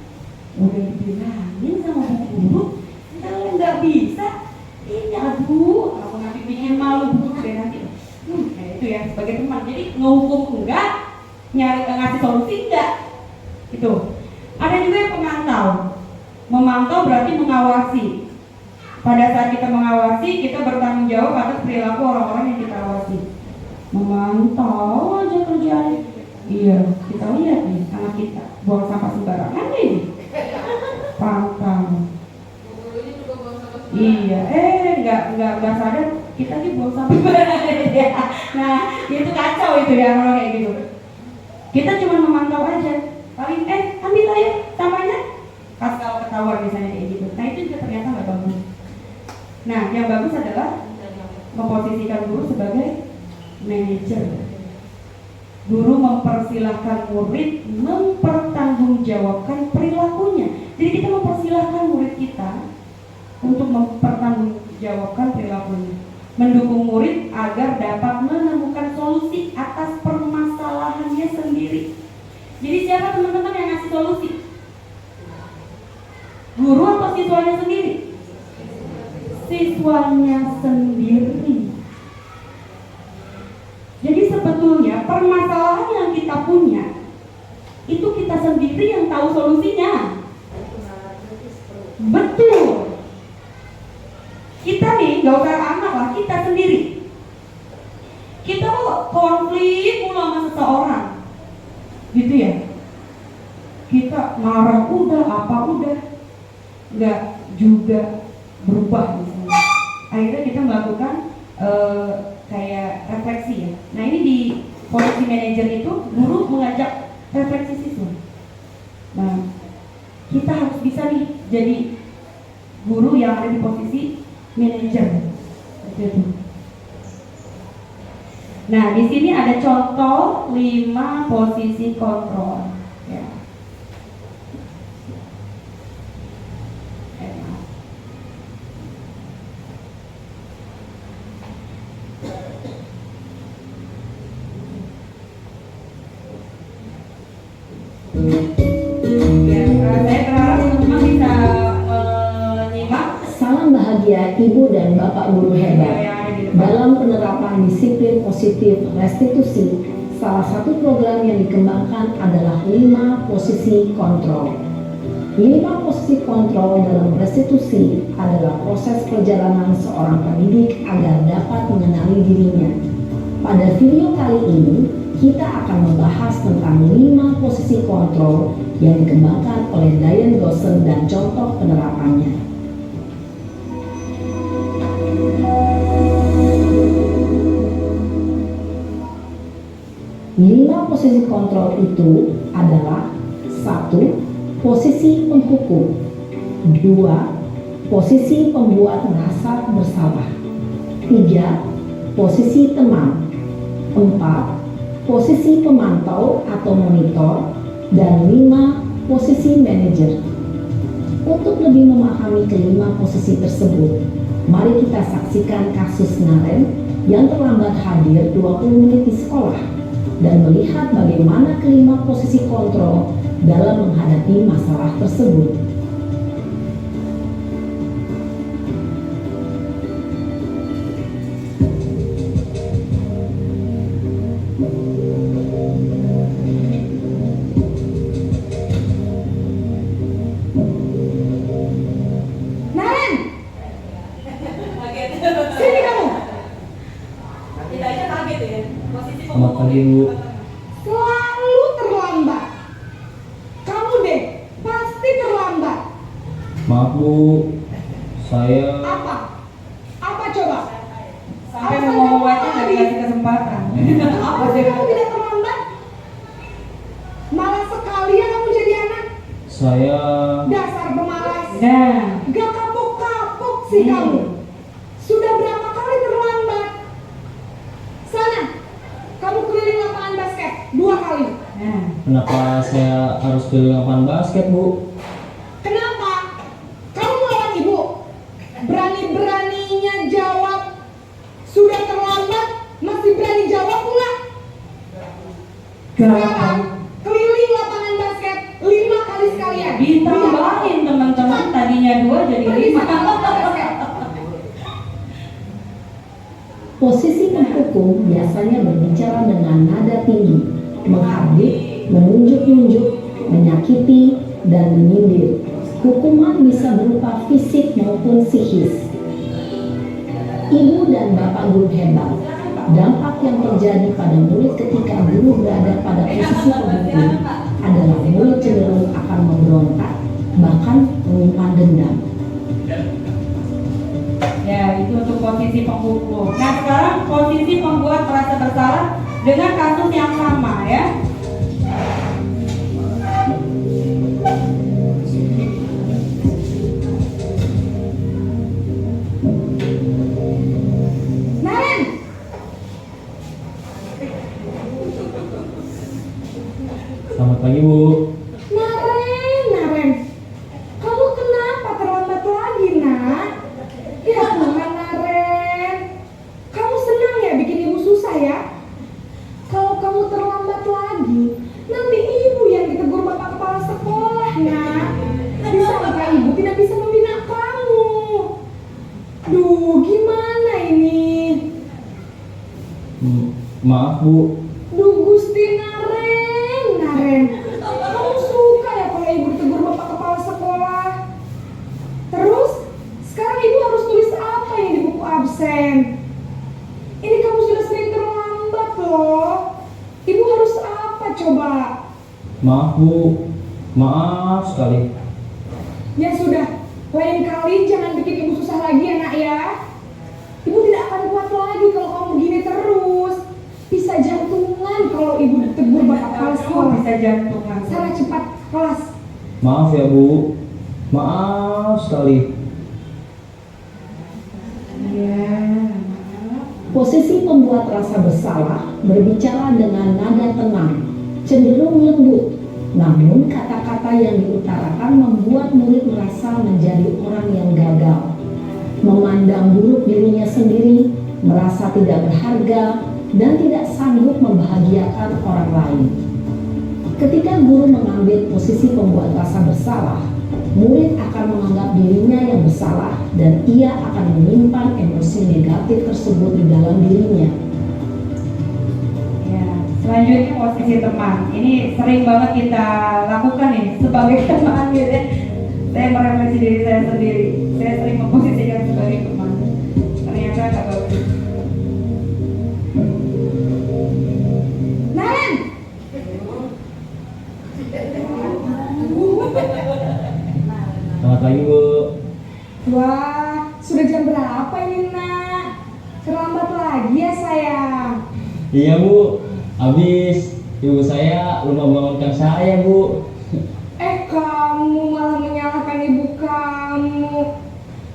Udah dibilangin sama bu guru, kalau nggak bisa, ini aduh, kamu nanti bikin malu bu guru deh nanti. Kayak itu ya sebagai teman. Jadi ngehukum enggak, ngasih solusi enggak, itu. Ada juga yang pemantau. Memantau berarti mengawasi. Pada saat kita mengawasi, kita bertanggung jawab atas perilaku orang-orang yang kita awasi. Memantau aja kerjaan. Iya, kita lihat nih anak kita buang sampah sembarangan nih. Pantau. Iya, nggak sadar kita nih buang sampah sembarangan. Nah, itu kacau itu ya kalau kayak gitu. Kita cuma memantau aja. Paling ambil aja sampahnya. Pas kalau ketahuan misalnya kayak gitu. Nah itu juga ternyata nggak bagus. Nah yang bagus adalah memposisikan guru sebagai manajer. Guru mempersilahkan murid mempertanggungjawabkan perilakunya. Jadi kita mempersilahkan murid kita untuk mempertanggungjawabkan perilakunya, mendukung murid agar dapat menemukan solusi atas permasalahannya sendiri. Jadi siapa teman-teman yang ngasih solusi? Guru atau siswanya sendiri? Siswanya sendiri. Jadi sebetulnya permasalahan yang kita punya itu kita sendiri yang tahu solusinya. Betul. Kita nih gak usah anak lah, kita sendiri. Kita kok konflik mulu sama seseorang, gitu ya. Kita marah udah, apa udah, nggak juga berubah misalnya. Akhirnya kita melakukan kayak refleksi ya. Nah ini di posisi manajer itu guru mengajak refleksi siswa. Nah kita harus bisa nih jadi guru yang ada di posisi manajer. Gitu. Nah di sini ada contoh 5 posisi kontrol. Ya. Salam bahagia Ibu dan Bapak Guru hebat. Dalam penerapan disiplin positif restitusi, salah satu program yang dikembangkan adalah 5 posisi kontrol. 5 posisi kontrol dalam restitusi adalah proses perjalanan seorang pendidik agar dapat mengenali dirinya. Pada video kali ini, kita akan membahas tentang 5 posisi kontrol yang dikembangkan oleh Diane Dawson dan contoh penerapannya. 5 posisi kontrol itu adalah 1. Posisi penghukum, 2. Posisi pembuat merasa bersalah, 3. Posisi teman, 4. Posisi pemantau atau monitor, dan 5. Posisi manajer. Untuk lebih memahami kelima posisi tersebut, mari kita saksikan kasus Naren yang terlambat hadir 20 menit di sekolah dan melihat bagaimana kelima posisi kontrol dalam menghadapi masalah tersebut. Naren, sini kamu. Tidak aja kaget ya. Posisi Selamat pagi Bu. Selalu terlambat. Kamu deh pasti Maaf Bu, saya Apa? Apa coba? Sampai mau ngomong aja nggak dikasih kesempatan. Apa sih kamu tidak terlambat? Malas sekali ya kamu jadi anak. saya Dasar pemalas. Nah, Gak kapok-kapok sih kamu. Sudah berapa kali terlambat? Sana, kamu keliling lapangan basket 2 kali. nah. kenapa saya harus keliling lapangan basket Bu? Kenapa? Kamu melawan ibu? Berani-beraninya jawab. Sudah terlambat, masih berani jawab pula. Sekarang, keliling lapangan basket 5 kali sekalian. Ditambahin teman-teman, tadinya 2 jadi 5. Posisi penghukum biasanya berbicara dengan nada tinggi, menghardik, menunjuk-nunjuk, menyakiti, dan menyindir. Hukuman bisa berupa fisik maupun psikis. Ibu dan bapak guru hebat. Dampak yang terjadi pada murid ketika guru berada pada posisi penghukum adalah murid cenderung akan memberontak, bahkan menyimpan dendam. Ya, itu untuk posisi penghukum. Nah, sekarang posisi pembuat merasa bersalah dengan kasus yang sama ya. Naren, Selamat pagi Bu. Naren, kamu kenapa terlambat lagi, nak? Ya Tuhan, Naren, kamu senang ya bikin ibu susah ya? Kalau kamu terlambat lagi, nanti ibu yang ditegur bapak kepala sekolah, nak. Disangka ibu tidak bisa membina kamu. Duh, gimana ini? Maaf Bu, Duh Gusti Naren, kamu suka ya kalau ibu ditegur bapak kepala sekolah? Terus, sekarang ibu harus tulis apa yang di buku absen? Ini kamu sudah sering terlambat loh. Ibu harus apa coba? maaf Bu, maaf sekali. Ya sudah, lain kali jangan bikin ibu susah lagi ya nak ya. Ibu tidak akan kuat lagi kalau kamu begini terus. Bisa jantungan kalau ibu ditegur bapak kepala sekolah. Bisa jantungan. Sana cepat kelas. Maaf ya Bu, maaf sekali. Ya. Posisi pembuat rasa bersalah berbicara dengan nada tenang, cenderung lembut. Namun kata-kata yang diutarakan membuat murid merasa menjadi orang yang gagal, memandang buruk dirinya sendiri, merasa tidak berharga, dan tidak sanggup membahagiakan orang lain. Ketika guru mengambil posisi pembuat rasa bersalah, murid akan menganggap dirinya yang bersalah dan ia akan menyimpan emosi negatif tersebut di dalam dirinya. Ya, selanjutnya posisi teman. Ini sering banget kita lakukan nih sebagai teman gitu ya. Saya merefleksi diri saya sendiri. Saya sering memposisikan sebagai teman. Ternyata nggak bagus. Naren! Selamat pagi Bu. Wah, sudah jam berapa ini nak? Terlambat lagi ya sayang. Iya Bu, habis ibu saya lupa bangunkan saya Bu. Kamu malah menyalahkan ibu kamu.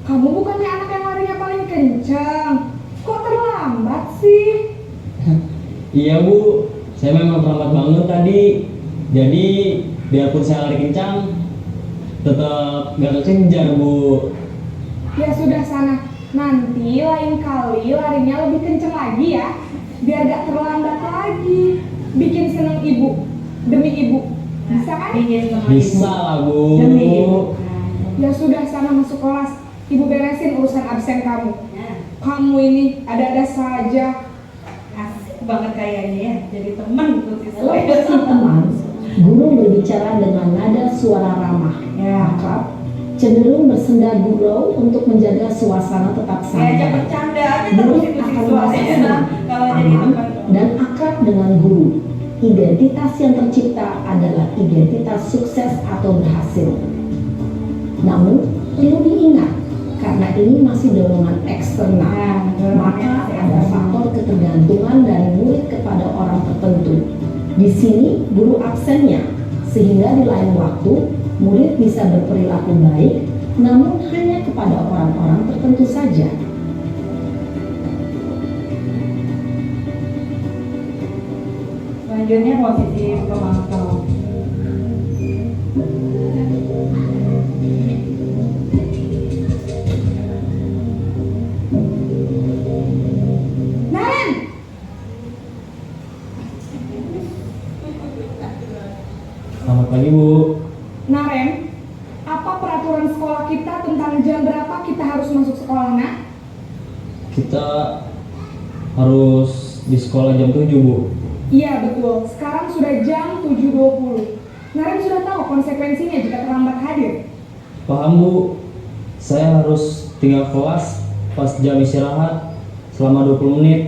Kamu bukannya anak yang larinya paling kencang. Kok terlambat sih? Iya Bu, saya memang terlambat bangun tadi. Jadi biarpun saya lari kencang, tetap gak kekejar Bu. Ya sudah sana. Nanti lain kali larinya lebih kencang lagi ya. Biar gak terlambat lagi. Bikin seneng ibu. Demi ibu. Bisa kan? Bikin teman Bisa ibu. lah Bu. Demi ibu. Ya sudah sana masuk kelas. Ibu beresin urusan absen kamu. Nah, Kamu ini ada-ada saja. asik banget kayaknya ya. Jadi teman tuh siswa. Posisi teman, guru berbicara dengan nada suara ramah, Ya. akrab, cenderung bersenda gurau untuk menjaga suasana tetap Diajak santai. bercanda aja terus Murid itu akan siswa merasa ya. senang, Kalau jadi aman, teman. dan akrab dengan guru. Identitas yang tercipta adalah identitas sukses atau berhasil. Namun, saat ini masih dorongan eksternal, maka ada faktor ketergantungan dari murid kepada orang tertentu. Di sini guru absennya, sehingga di lain waktu murid bisa berperilaku baik, namun hanya kepada orang-orang tertentu saja. Selanjutnya posisi pemantau. Naren! Selamat pagi Bu. Naren, apa peraturan sekolah kita tentang jam berapa kita harus masuk sekolah, nak? Kita harus di sekolah jam 7 Bu. Iya betul, sekarang sudah jam 7.20. Naren sudah tahu konsekuensinya jika terlambat hadir. Paham Bu, saya harus tinggal kelas pas jam istirahat selama 20 menit.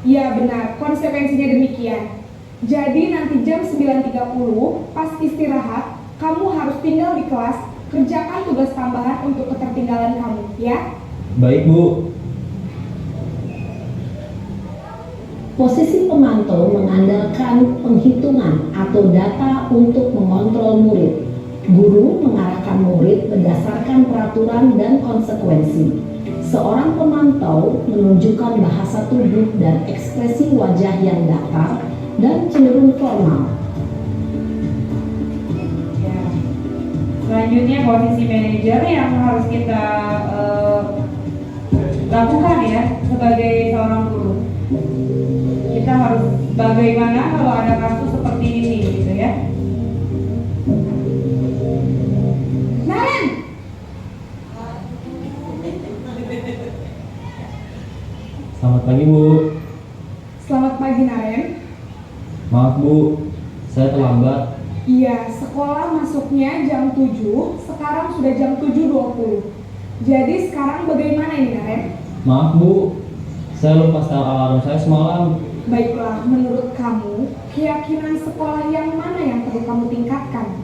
Iya benar, konsekuensinya demikian. Jadi nanti jam 9.30 pas istirahat, kamu harus tinggal di kelas, kerjakan tugas tambahan untuk ketertinggalan kamu, ya? Baik Bu. Posisi pemantau mengandalkan penghitungan atau data untuk mengontrol murid. Guru mengarahkan murid berdasarkan peraturan dan konsekuensi. Seorang pemantau menunjukkan bahasa tubuh dan ekspresi wajah yang datar dan cenderung formal. Ya. Selanjutnya posisi manajer yang harus kita lakukan ya sebagai seorang guru. Kita harus bagaimana kalau ada kasus seperti ini gitu ya. Naren! Selamat pagi Bu. Selamat pagi, Naren. Maaf Bu, saya terlambat. Iya, sekolah masuknya jam 7, sekarang sudah jam 7.20. Jadi sekarang bagaimana ini, Naren? Maaf Bu, saya lupa setel alarm saya semalam. Baiklah, menurut kamu, keyakinan sekolah yang mana yang perlu kamu tingkatkan?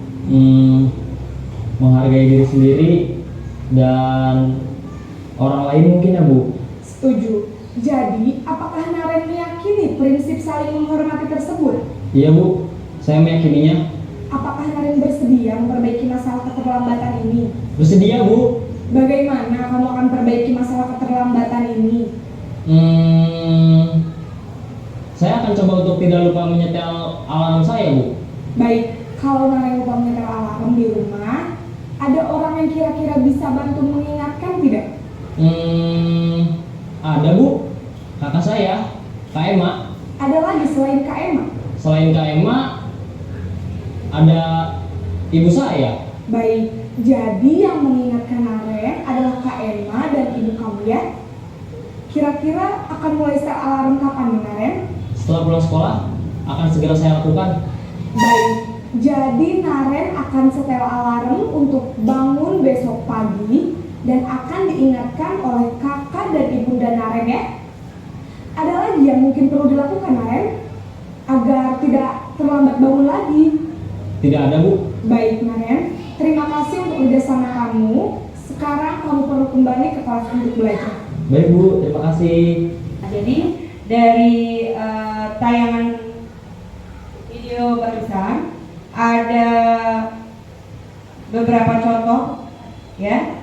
Menghargai diri sendiri dan orang lain mungkin ya Bu. Setuju. Jadi, apakah Naren meyakini prinsip saling menghormati tersebut? Iya Bu, saya meyakininya. Apakah Naren bersedia memperbaiki masalah keterlambatan ini? Bersedia Bu. Bagaimana kamu akan perbaiki masalah keterlambatan ini? Saya akan coba untuk tidak lupa menyetel alarm saya Bu. Baik, kalau Naren lupa menyetel alarm di rumah, ada orang yang kira-kira bisa bantu mengingatkan tidak? Ada Bu, kakak saya, Kak Emma. Ada lagi selain Kak Emma? Selain Kak Emma, ada ibu saya. Baik, jadi yang mengingatkan Naren adalah Kak Emma dan ibu kamu ya? Kira-kira akan mulai setel alarm kapan nih, Naren? Setelah pulang sekolah, akan segera saya lakukan. Baik, jadi Naren akan setel alarm untuk bangun besok pagi dan akan diingatkan oleh kakak dan ibunda Naren ya. Ada lagi yang mungkin perlu dilakukan, Naren, agar tidak terlambat bangun lagi? Tidak ada Bu. Baik, Naren, terima kasih untuk kerjasama kamu. Sekarang kamu perlu kembali ke kelas untuk belajar. Baik Bu, terima kasih. Jadi dari tayangan video barusan ada beberapa contoh ya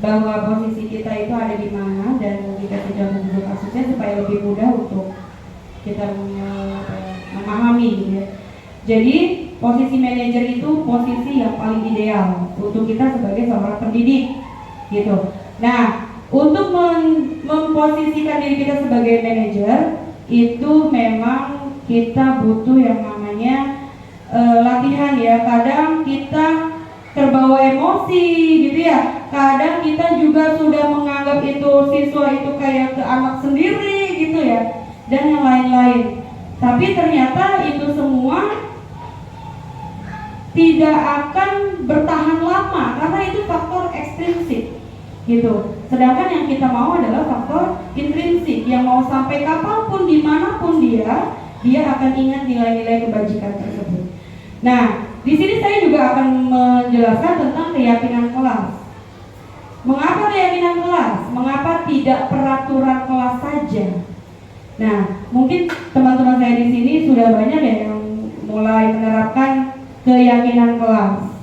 bahwa posisi kita itu ada di mana dan kita sudah menunjuk kasusnya supaya lebih mudah untuk kita memahami gitu ya. Jadi posisi manajer itu posisi yang paling ideal untuk kita sebagai seorang pendidik gitu. Nah, untuk memposisikan diri kita sebagai manajer itu memang kita butuh yang namanya latihan ya. Kadang kita terbawa emosi gitu ya. Kadang kita juga sudah menganggap itu siswa itu kayak ke anak sendiri gitu ya. Dan yang lain-lain. Tapi ternyata itu semua tidak akan bertahan lama karena itu faktor ekstrinsik gitu. Sedangkan yang kita mau adalah faktor intrinsik yang mau sampai kapanpun dimanapun dia akan ingat nilai-nilai kebajikan tersebut. Nah, di sini saya juga akan menjelaskan tentang keyakinan kelas. Mengapa keyakinan kelas? Mengapa tidak peraturan kelas saja? Nah, mungkin teman-teman saya di sini sudah banyak ya yang mulai menerapkan keyakinan kelas.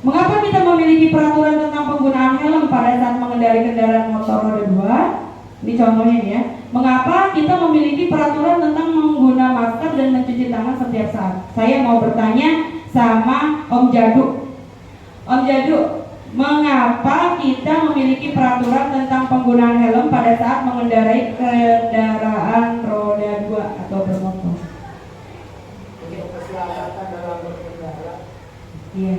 Mengapa kita memiliki peraturan tentang penggunaan helm pada saat mengendarai kendaraan motor roda 2? Ini contohnya ya. Mengapa kita memiliki peraturan tentang menggunakan masker dan mencuci tangan setiap saat? Saya mau bertanya sama Om Jaduk. Om Jaduk, mengapa kita memiliki peraturan tentang penggunaan helm pada saat mengendarai kendaraan roda 2 atau bermotor? Untuk keselamatan dalam berkendara. Iya.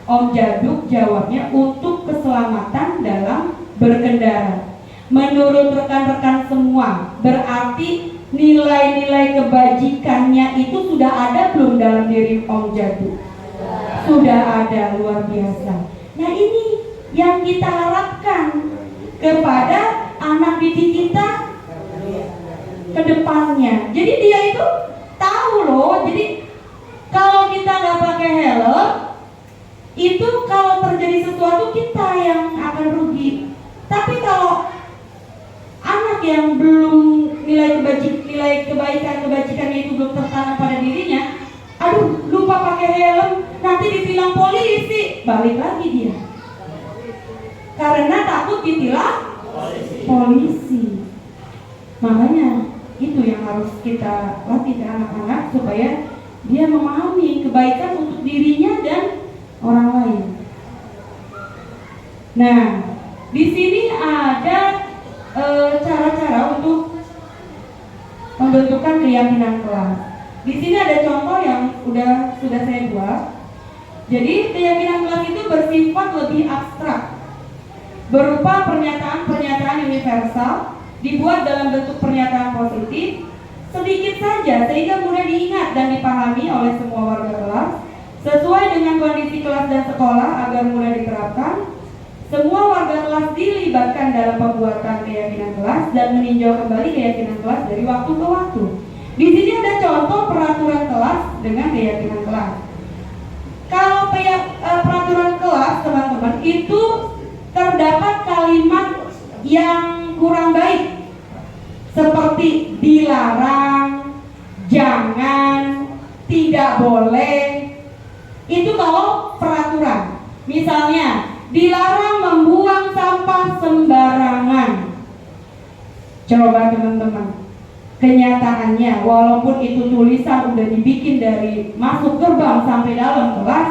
Om Jaduk jawabnya untuk keselamatan dalam berkendara. Menurut rekan-rekan semua, berarti nilai-nilai kebajikannya itu sudah ada belum dalam diri Om Jaduk? Sudah ada, luar biasa. Nah, ini yang kita harapkan kepada anak didik kita ke depannya. Jadi dia itu tahu loh. Jadi kalau kita nggak pakai helm, itu kalau terjadi sesuatu kita yang akan rugi. Tapi kalau anak yang belum nilai kebaikannya itu belum tertanam pada dirinya, aduh lupa pakai helm, nanti ditilang polisi, balik lagi dia. Karena takut ditilang polisi. Makanya itu yang harus kita latih ke anak-anak supaya dia memahami kebaikan untuk dirinya dan orang lain. Nah, di sini ada cara-cara untuk pembentukan keyakinan kelas. Di sini ada contoh yang sudah saya buat. Jadi keyakinan kelas itu bersifat lebih abstrak, berupa pernyataan-pernyataan universal, dibuat dalam bentuk pernyataan positif, sedikit saja sehingga mudah diingat dan dipahami oleh semua warga kelas, sesuai dengan kondisi kelas dan sekolah agar mudah diterapkan. Semua warga kelas dilibatkan dalam pembuatan keyakinan kelas dan meninjau kembali keyakinan kelas dari waktu ke waktu. Di sini ada contoh peraturan kelas dengan keyakinan kelas. Kalau peraturan kelas, teman-teman, itu terdapat kalimat yang kurang baik, seperti dilarang, jangan, tidak boleh. Itu kalau peraturan. Misalnya, dilarang membuang sampah sembarangan. Coba teman-teman, kenyataannya walaupun itu tulisan udah dibikin dari masuk gerbang sampai dalam kelas,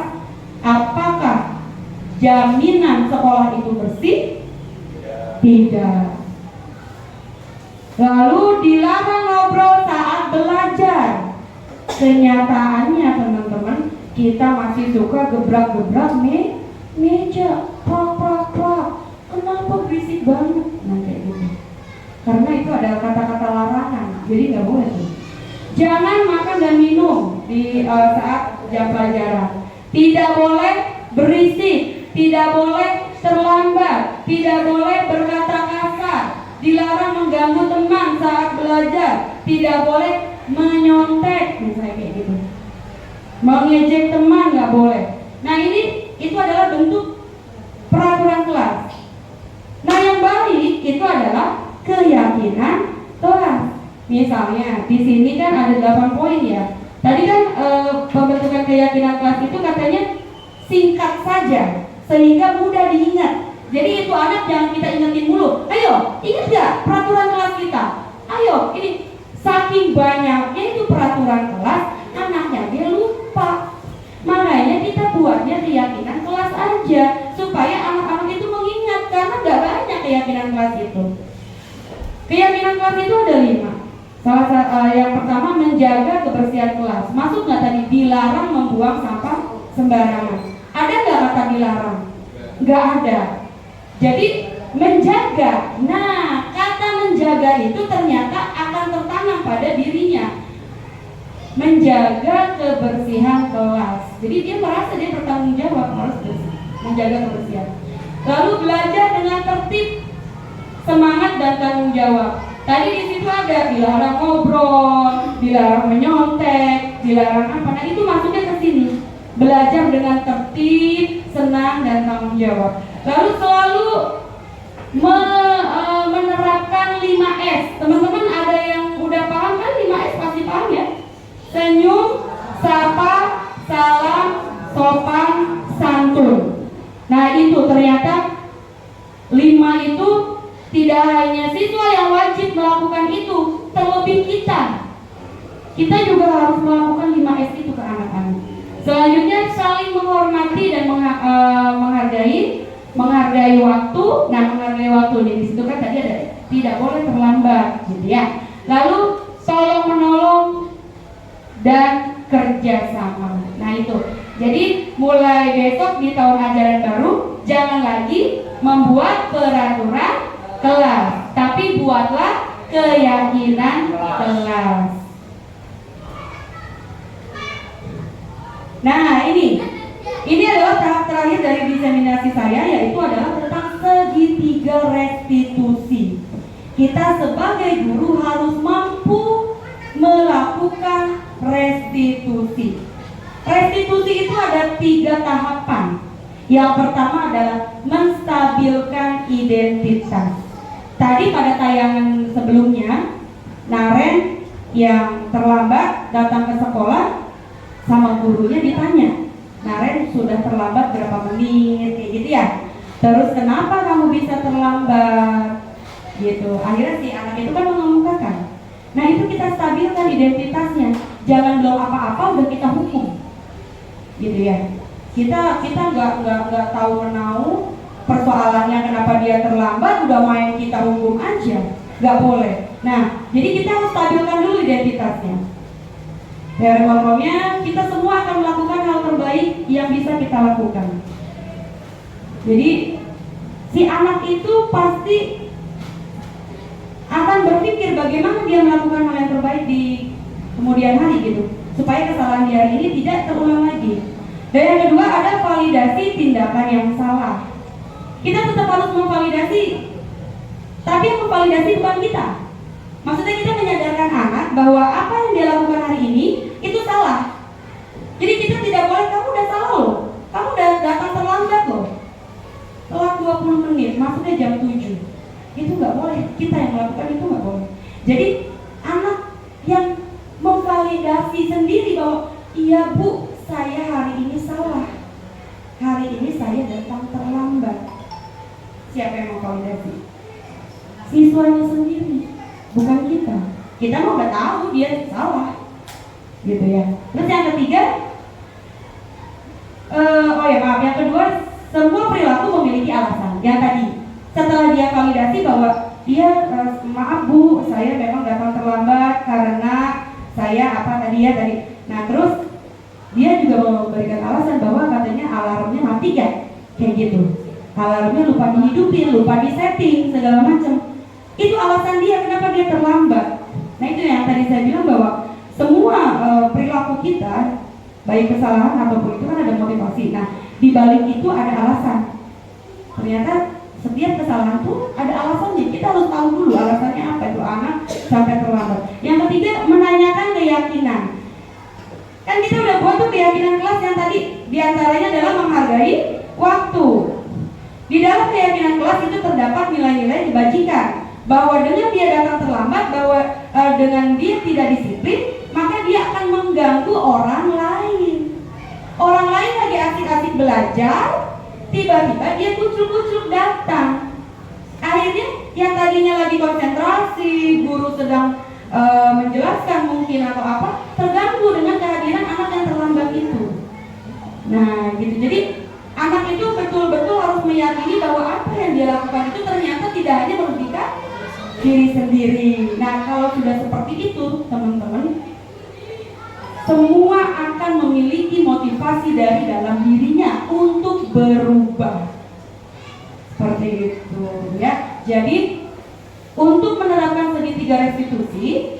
apakah jaminan sekolah itu bersih? Tidak. Lalu dilarang ngobrol saat belajar. Kenyataannya teman-teman, kita masih suka gebrak-gebrak meja, plak. Kenapa berisik banget? Nah kayak gitu. Karena itu adalah kata-kata larangan, jadi nggak boleh tuh. Jangan makan dan minum di saat jam pelajaran. Tidak boleh berisik, tidak boleh terlambat, tidak boleh berkata kasar. Dilarang mengganggu teman saat belajar. Tidak boleh menyontek, misalnya kayak gitu. Mengejek teman nggak boleh. Nah itu adalah bentuk peraturan kelas. Nah yang baik itu adalah keyakinan kelas. Misalnya di sini kan ada 8 poin ya. Tadi kan pembentukan keyakinan kelas itu katanya singkat saja sehingga mudah diingat. Jadi itu anak jangan kita ingetin mulu. Ayo ingat gak peraturan kelas kita? Ayo ini saking banyaknya itu peraturan kelas, anaknya dia lupa. Makanya kita buatnya keyakinan kelas aja supaya anak-anak itu mengingat, karena gak banyak keyakinan kelas itu. Keyakinan kelas itu ada 5. Yang pertama menjaga kebersihan kelas. Masuk nggak tadi dilarang membuang sampah sembarangan? Ada nggak kata dilarang? Nggak ada. Jadi menjaga. Nah kata menjaga itu ternyata akan tertanam pada dirinya. Menjaga kebersihan kelas. Jadi dia merasa dia bertanggung jawab harus bersih, menjaga kebersihan. Lalu belajar dengan tertib, semangat dan tanggung jawab. Tadi di situ ada dilarang ngobrol, dilarang menyontek, dilarang apa? Nah itu masuknya ke sini. Belajar dengan tertib, senang dan tanggung jawab. Lalu selalu menerapkan 5S. Teman-teman ada yang udah paham kan 5S, pasti paham ya? Senyum, sapa, salam, sopan, santun. Nah itu ternyata 5 itu tidak hanya siswa yang wajib melakukan itu, terlebih kita juga harus melakukan 5S itu ke anak-anak. Selanjutnya saling menghormati dan menghargai waktu. Nah, menghargai waktu di situ kan tadi ada tidak boleh terlambat, gitu ya. Lalu tolong menolong dan kerjasama. Nah itu. Jadi mulai besok di tahun ajaran baru jangan lagi membuat peraturan kelas, tapi buatlah keyakinan kelas. Nah ini adalah tahap terakhir dari diseminasi saya, yaitu adalah tentang segitiga restitusi. Kita sebagai guru harus mampu melakukan restitusi. Restitusi itu ada 3 tahapan. Yang pertama adalah menstabilkan identitas. Tadi pada tayangan sebelumnya, Naren yang terlambat datang ke sekolah, sama gurunya ditanya, Naren sudah terlambat berapa menit, kayak gitu ya. Terus kenapa kamu bisa terlambat? Gitu. Akhirnya si anak itu kan mengemukakan. Nah itu kita stabilkan identitasnya. Jangan belum apa-apa udah kita hukum, gitu ya. Kita nggak tahu menau persoalannya kenapa dia terlambat, udah main kita hukum aja, nggak boleh. Nah jadi kita harus stabilkan dulu identitasnya. Dari ngomongnya kita semua akan melakukan hal terbaik yang bisa kita lakukan. Jadi si anak itu pasti akan berpikir bagaimana dia melakukan hal yang terbaik di kemudian hari gitu, supaya kesalahan di hari ini tidak terulang lagi. Dan yang kedua ada validasi tindakan yang salah. Kita tetap harus memvalidasi, tapi yang memvalidasi bukan kita. Maksudnya kita menyadarkan anak bahwa apa yang dia lakukan hari ini itu salah. Jadi kita tidak boleh, kamu udah salah loh, kamu udah datang terlambat loh, telat 20 menit, masuknya jam 7. Itu nggak boleh, kita yang melakukan itu nggak boleh. Jadi anak yang memvalidasi sendiri bahwa iya bu, saya hari ini salah, hari ini saya datang terlambat. Siapa yang memvalidasi? Siswanya sendiri, bukan kita. Kita mau udah tahu dia salah, gitu ya. Terus yang ketiga, yang kedua, semua perilaku memiliki alasan. Yang tadi, setelah dia validasi bahwa dia maaf bu, saya memang datang terlambat karena saya tadi. Nah terus dia juga memberikan alasan bahwa katanya alarmnya mati kan, kayak gitu. Alarmnya lupa dihidupin, lupa disetting, segala macam. Itu alasan dia kenapa dia terlambat. Nah itu yang tadi saya bilang bahwa semua perilaku kita, baik kesalahan ataupun itu kan ada motivasi. Nah di balik itu ada alasan. Ternyata setiap kesalahan itu ada alasannya. Kita harus tahu dulu alasannya apa itu anak sampai terlambat. Yang ketiga, menanyakan keyakinan. Kan kita udah buat tuh keyakinan kelas yang tadi, diantaranya adalah menghargai waktu. Di dalam keyakinan kelas itu terdapat nilai-nilai dibajikan, bahwa dengan dia datang terlambat, bahwa dengan dia tidak disiplin, maka dia akan mengganggu orang lain. Orang lain lagi asik-asik belajar, tiba-tiba dia kucuk-kucuk datang. Akhirnya yang tadinya lagi konsentrasi, guru sedang menjelaskan mungkin atau apa, terganggu dengan kehadiran anak yang terlambat itu. Nah gitu, jadi anak itu betul-betul harus meyakini bahwa apa yang dia lakukan itu ternyata tidak hanya merugikan diri sendiri. Nah kalau sudah seperti itu teman-teman, semua akan memiliki motivasi dari dalam dirinya untuk berubah. Seperti itu ya. Jadi untuk menerapkan segitiga restitusi,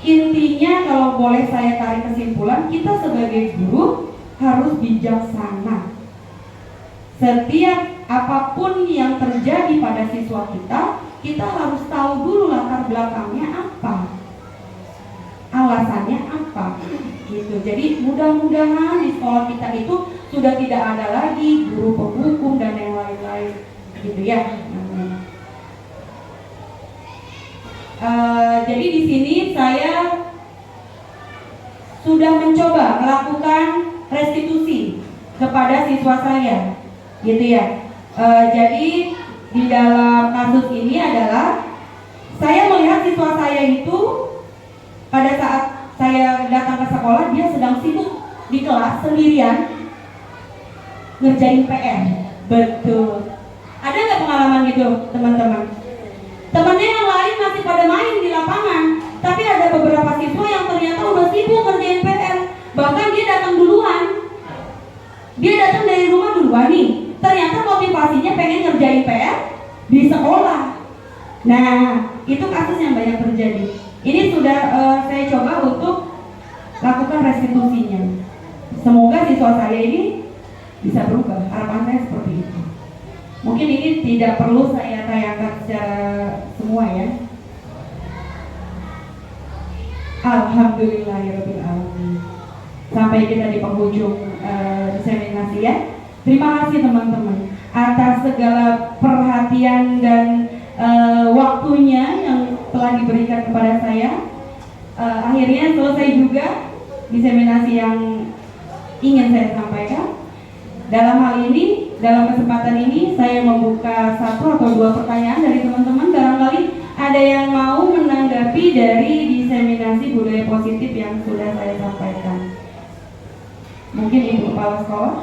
intinya kalau boleh saya tarik kesimpulan, kita sebagai guru harus bijaksana. Setiap apapun yang terjadi pada siswa kita harus tahu dulu latar belakangnya apa, alasannya apa, gitu. Jadi mudah-mudahan di sekolah kita itu sudah tidak ada lagi guru penghukum dan yang lain-lain. selesai gitu ya. Jadi di sini saya sudah mencoba melakukan restitusi kepada siswa saya, gitu ya. Jadi di dalam kasus ini adalah saya melihat siswa saya itu pada saat saya datang ke sekolah dia sedang sibuk di kelas sendirian ngerjain PR. Betul. Ada nggak pengalaman gitu teman-teman? Temannya yang lain masih pada main di lapangan, tapi ada beberapa siswa yang ternyata udah sibuk ngerjain PR. Bahkan dia datang duluan. Dia datang dari rumah duluan nih. Ternyata motivasinya pengen ngerjain PR di sekolah. Nah, itu kasus yang banyak terjadi. Ini sudah saya coba untuk lakukan restitusinya. Semoga siswa saya ini bisa berubah. Harapan saya seperti itu. Mungkin ini tidak perlu saya tayangkan secara semua ya. Alhamdulillahirabbil alamin. Sampai kita di penghujung diseminasi ya. Terima kasih teman-teman atas segala perhatian dan waktunya yang telah diberikan kepada saya. Akhirnya selesai juga diseminasi yang ingin saya sampaikan. Dalam hal ini, dalam kesempatan ini saya membuka 1 atau 2 pertanyaan dari teman-teman. Barangkali ada yang mau menanggapi dari diseminasi budaya positif yang sudah saya sampaikan. Mungkin Ibu Kepala Sekolah.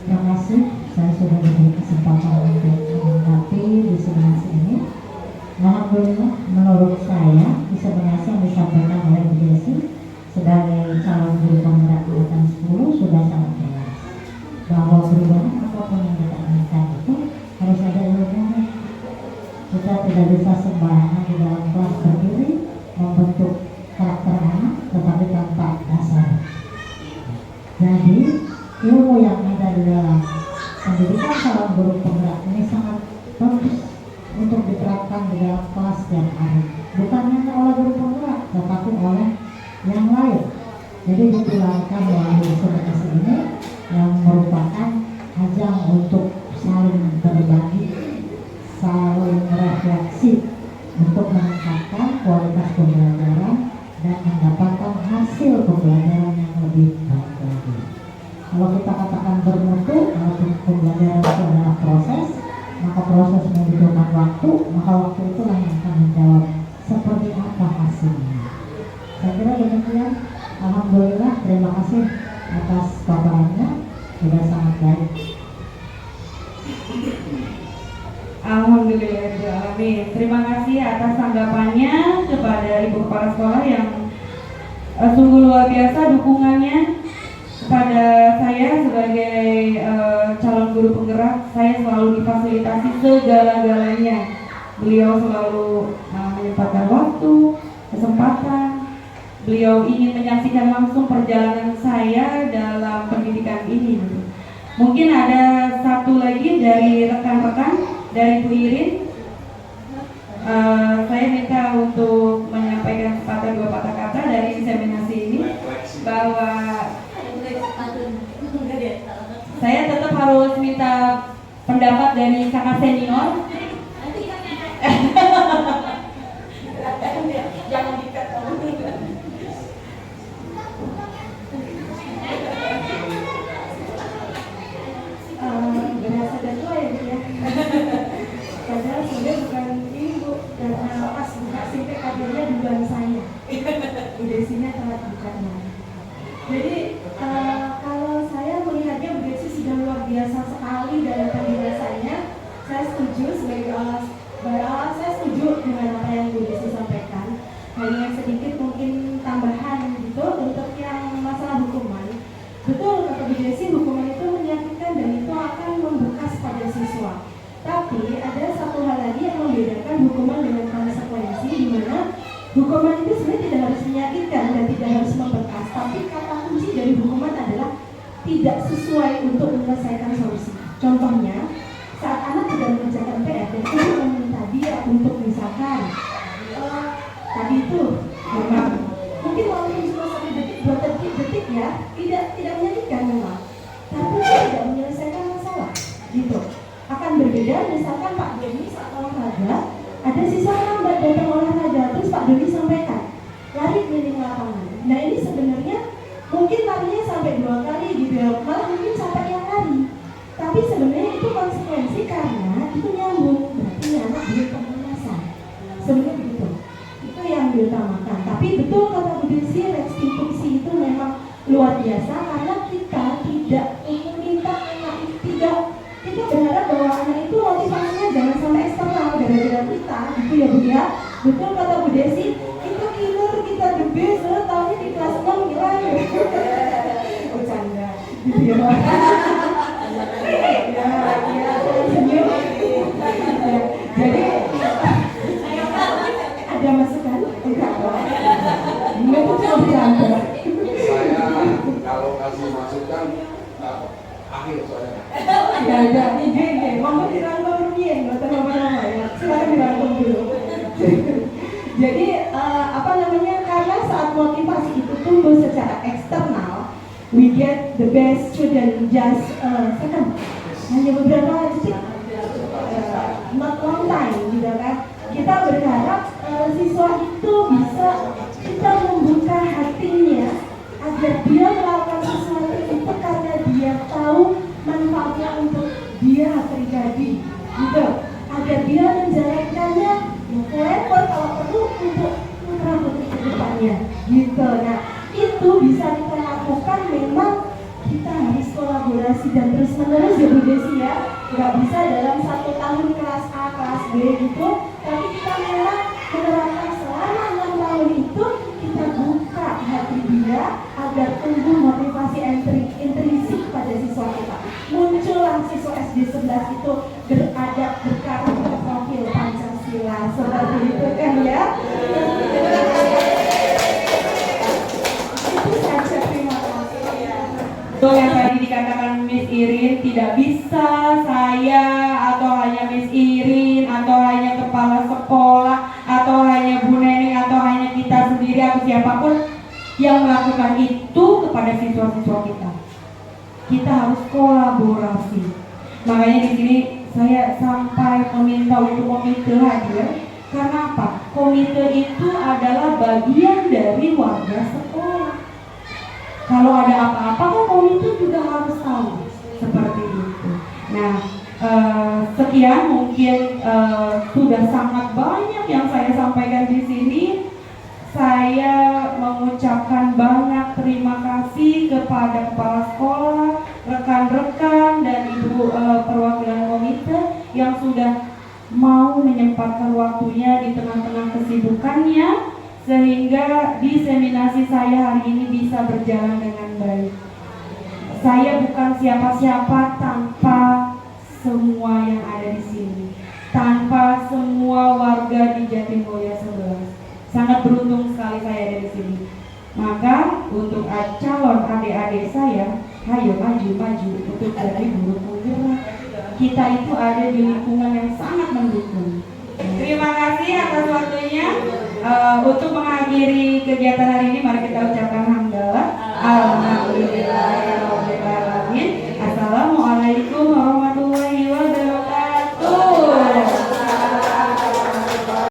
Terima kasih, saya sudah diberi kesempatan untuk menanggapi diseminasi ini. Alhamdulillah, menurut saya diseminasi yang disampaikan oleh Bu Desi sebagai calon guru penggerak angkatan 10 sudah sangat jelas bahwa perubahan apapun yang kita inginkan itu harus ada ilmunya. Kita tidak bisa sembarangan di dalam kelas berdiri membentuk karakter anak tetapi tanpa dasar. Jadi ilmu yang ada di dalam pendidikan calon guru penggerak ini sangat bagus untuk diterapkan di dalam kelas setiap hari, bukan hanya oleh guru penggerak tetapi oleh yang lain. Jadi dipulangkan melalui diseminasi ini yang merupakan ajang untuk saling berbagi, saling refleksi untuk meningkatkan kualitas pembelajaran dan mendapatkan hasil pembelajaran yang lebih baik lagi. Kalau kita katakan bermutu, kalau pembelajaran itu adalah proses, maka proses membutuhkan waktu, maka waktu itulah yang akan menjawab seperti apa hasilnya. Saya kira demikian. Alhamdulillah, terima kasih atas paparannya, sudah sangat baik. Alhamdulillahirrahmanirrahim. Terima kasih atas tanggapannya kepada Ibu Kepala Sekolah yang sungguh luar biasa dukungannya kepada saya sebagai calon guru penggerak. Saya selalu difasilitasi segala-galanya. Beliau selalu menyempatkan waktu, kesempatan. Beliau ingin menyaksikan langsung perjalanan saya dalam pendidikan ini. Mungkin ada satu lagi dari rekan-rekan dari Bu Irin. Saya minta untuk menyampaikan sepatah 2 patah kata dari diseminasi ini, bahwa saya tetap harus minta pendapat dari kakak senior. Jangan dikat. Berasa dan tua ya Bu ya. Padahal sudah bukan ibu karena pas buka simpek kadernya duluan saya. Idesinya telah bukannya. Jadi kalau saya melihatnya Bu Desi sudah luar biasa sekali dalam penjelasannya. Saya setuju sebagai saya setuju dengan apa yang Bu Desi sampaikan. Hanya sedikit mungkin tambahan gitu untuk yang masalah hukuman. Betul kata Bu Desi, hukuman itu menyakitkan dan itu akan membekas pada siswa. Tapi ada satu hal lagi yang membedakan hukuman dengan konsekuensi, di mana hukuman itu sebenarnya tidak harus menyakitkan dan tidak harus membekas. Tapi kata kunci dari hukuman adalah tidak sesuai untuk menyelesaikan solusi. Contohnya, saat anak sedang mengerjakan PR dan ibu meminta dia untuk misalkan tadi itu, mungkin walaupun cuma 1 detik, 2 detik misalkan Pak Doni saat olahraga, ada siswa lambat datang olahraga, terus Pak Doni sampaikan, lari keliling lapangan. Nah ini sebenarnya mungkin larinya sampai 2 kali gitu ya, malah mungkin sampai yang lari. Tapi sebenarnya itu konsekuensi karena itu nyambung, berarti anak belum pemanasan. Sebenarnya begitu. Itu yang diutamakan. Tapi betul kata Bu Desi, restitusi itu memang luar biasa karena kita tidak meminta anak itu kita berharap bahwa anak itu motivasinya jangan sampai eksternal gara-gara kita, gitu ya Bu ya. Betul kata Bu Desi, kita killer, kita the best, tahunya di kelas 6 hilang. Bercanda, gitu ya. Senyum. Jadi ada masukan? Enggak lah. Ini tuh cuma bercanda. Saya kalau kasih masukan akhir soalnya. Ya, ini, monggo dirangkum rumiyin, nggak terlalu-lama ya. Silakan dirangkum dulu. Jadi karena saat motivasi itu tumbuh secara eksternal, we get the best student just second, hanya beberapa detik, not long time, gitu kan. Kita berharap siswa itu bisa kita membuka hatinya agar dia melakukan sesuatu itu karena dia tahu manfaatnya untuk dia pribadi, gitu. Agar dia menjalankannya forever kalau perlu untuk putra-putri ke depannya, gitu. Nah, itu bisa kita lakukan memang kita harus kolaborasi dan terus-menerus ya Bu Desi ya. Nggak bisa dalam 1 tahun kelas A, kelas B gitu, tapi kita memang menerapkan selama 6 tahun itu kita buka hati dia agar tumbuh motivasi intrinsik pada siswa kita. Muncullah siswa SD 11 itu beradab, berkarakter, profil Pancasila seperti itu kan ya. Itu saja, terima kasih. Itu yang tadi dikatakan Miss Irin, tidak bisa saya atau hanya Miss Irin atau hanya kepala sekolah atau hanya Bu Neneng atau hanya kita sendiri atau siapapun yang melakukan itu kepada siswa-siswa kita. Kita harus kolaborasi. Makanya di sini saya sampai meminta untuk komite hadir. Karena apa? Komite itu adalah bagian dari warga sekolah. Kalau ada apa-apa kan komite juga harus tahu. Seperti itu. Nah, sekian mungkin sudah sangat banyak yang saya sampaikan di sini. Saya mengucapkan banyak terima kasih kepada kepala sekolah, rekan-rekan dan ibu perwakilan komite yang sudah mau menyempatkan waktunya di tengah-tengah kesibukannya sehingga diseminasi saya hari ini bisa berjalan dengan baik. Saya bukan siapa-siapa tanpa semua yang ada di sini, tanpa semua warga di Jatimulya 11. Sangat beruntung sekali saya ada di sini. Maka untuk calon adik-adik saya, ayo maju untuk jadi guru penggerak. Kita itu ada di lingkungan yang sangat mendukung. Terima kasih atas waktunya. Untuk mengakhiri kegiatan hari ini, mari kita ucapkan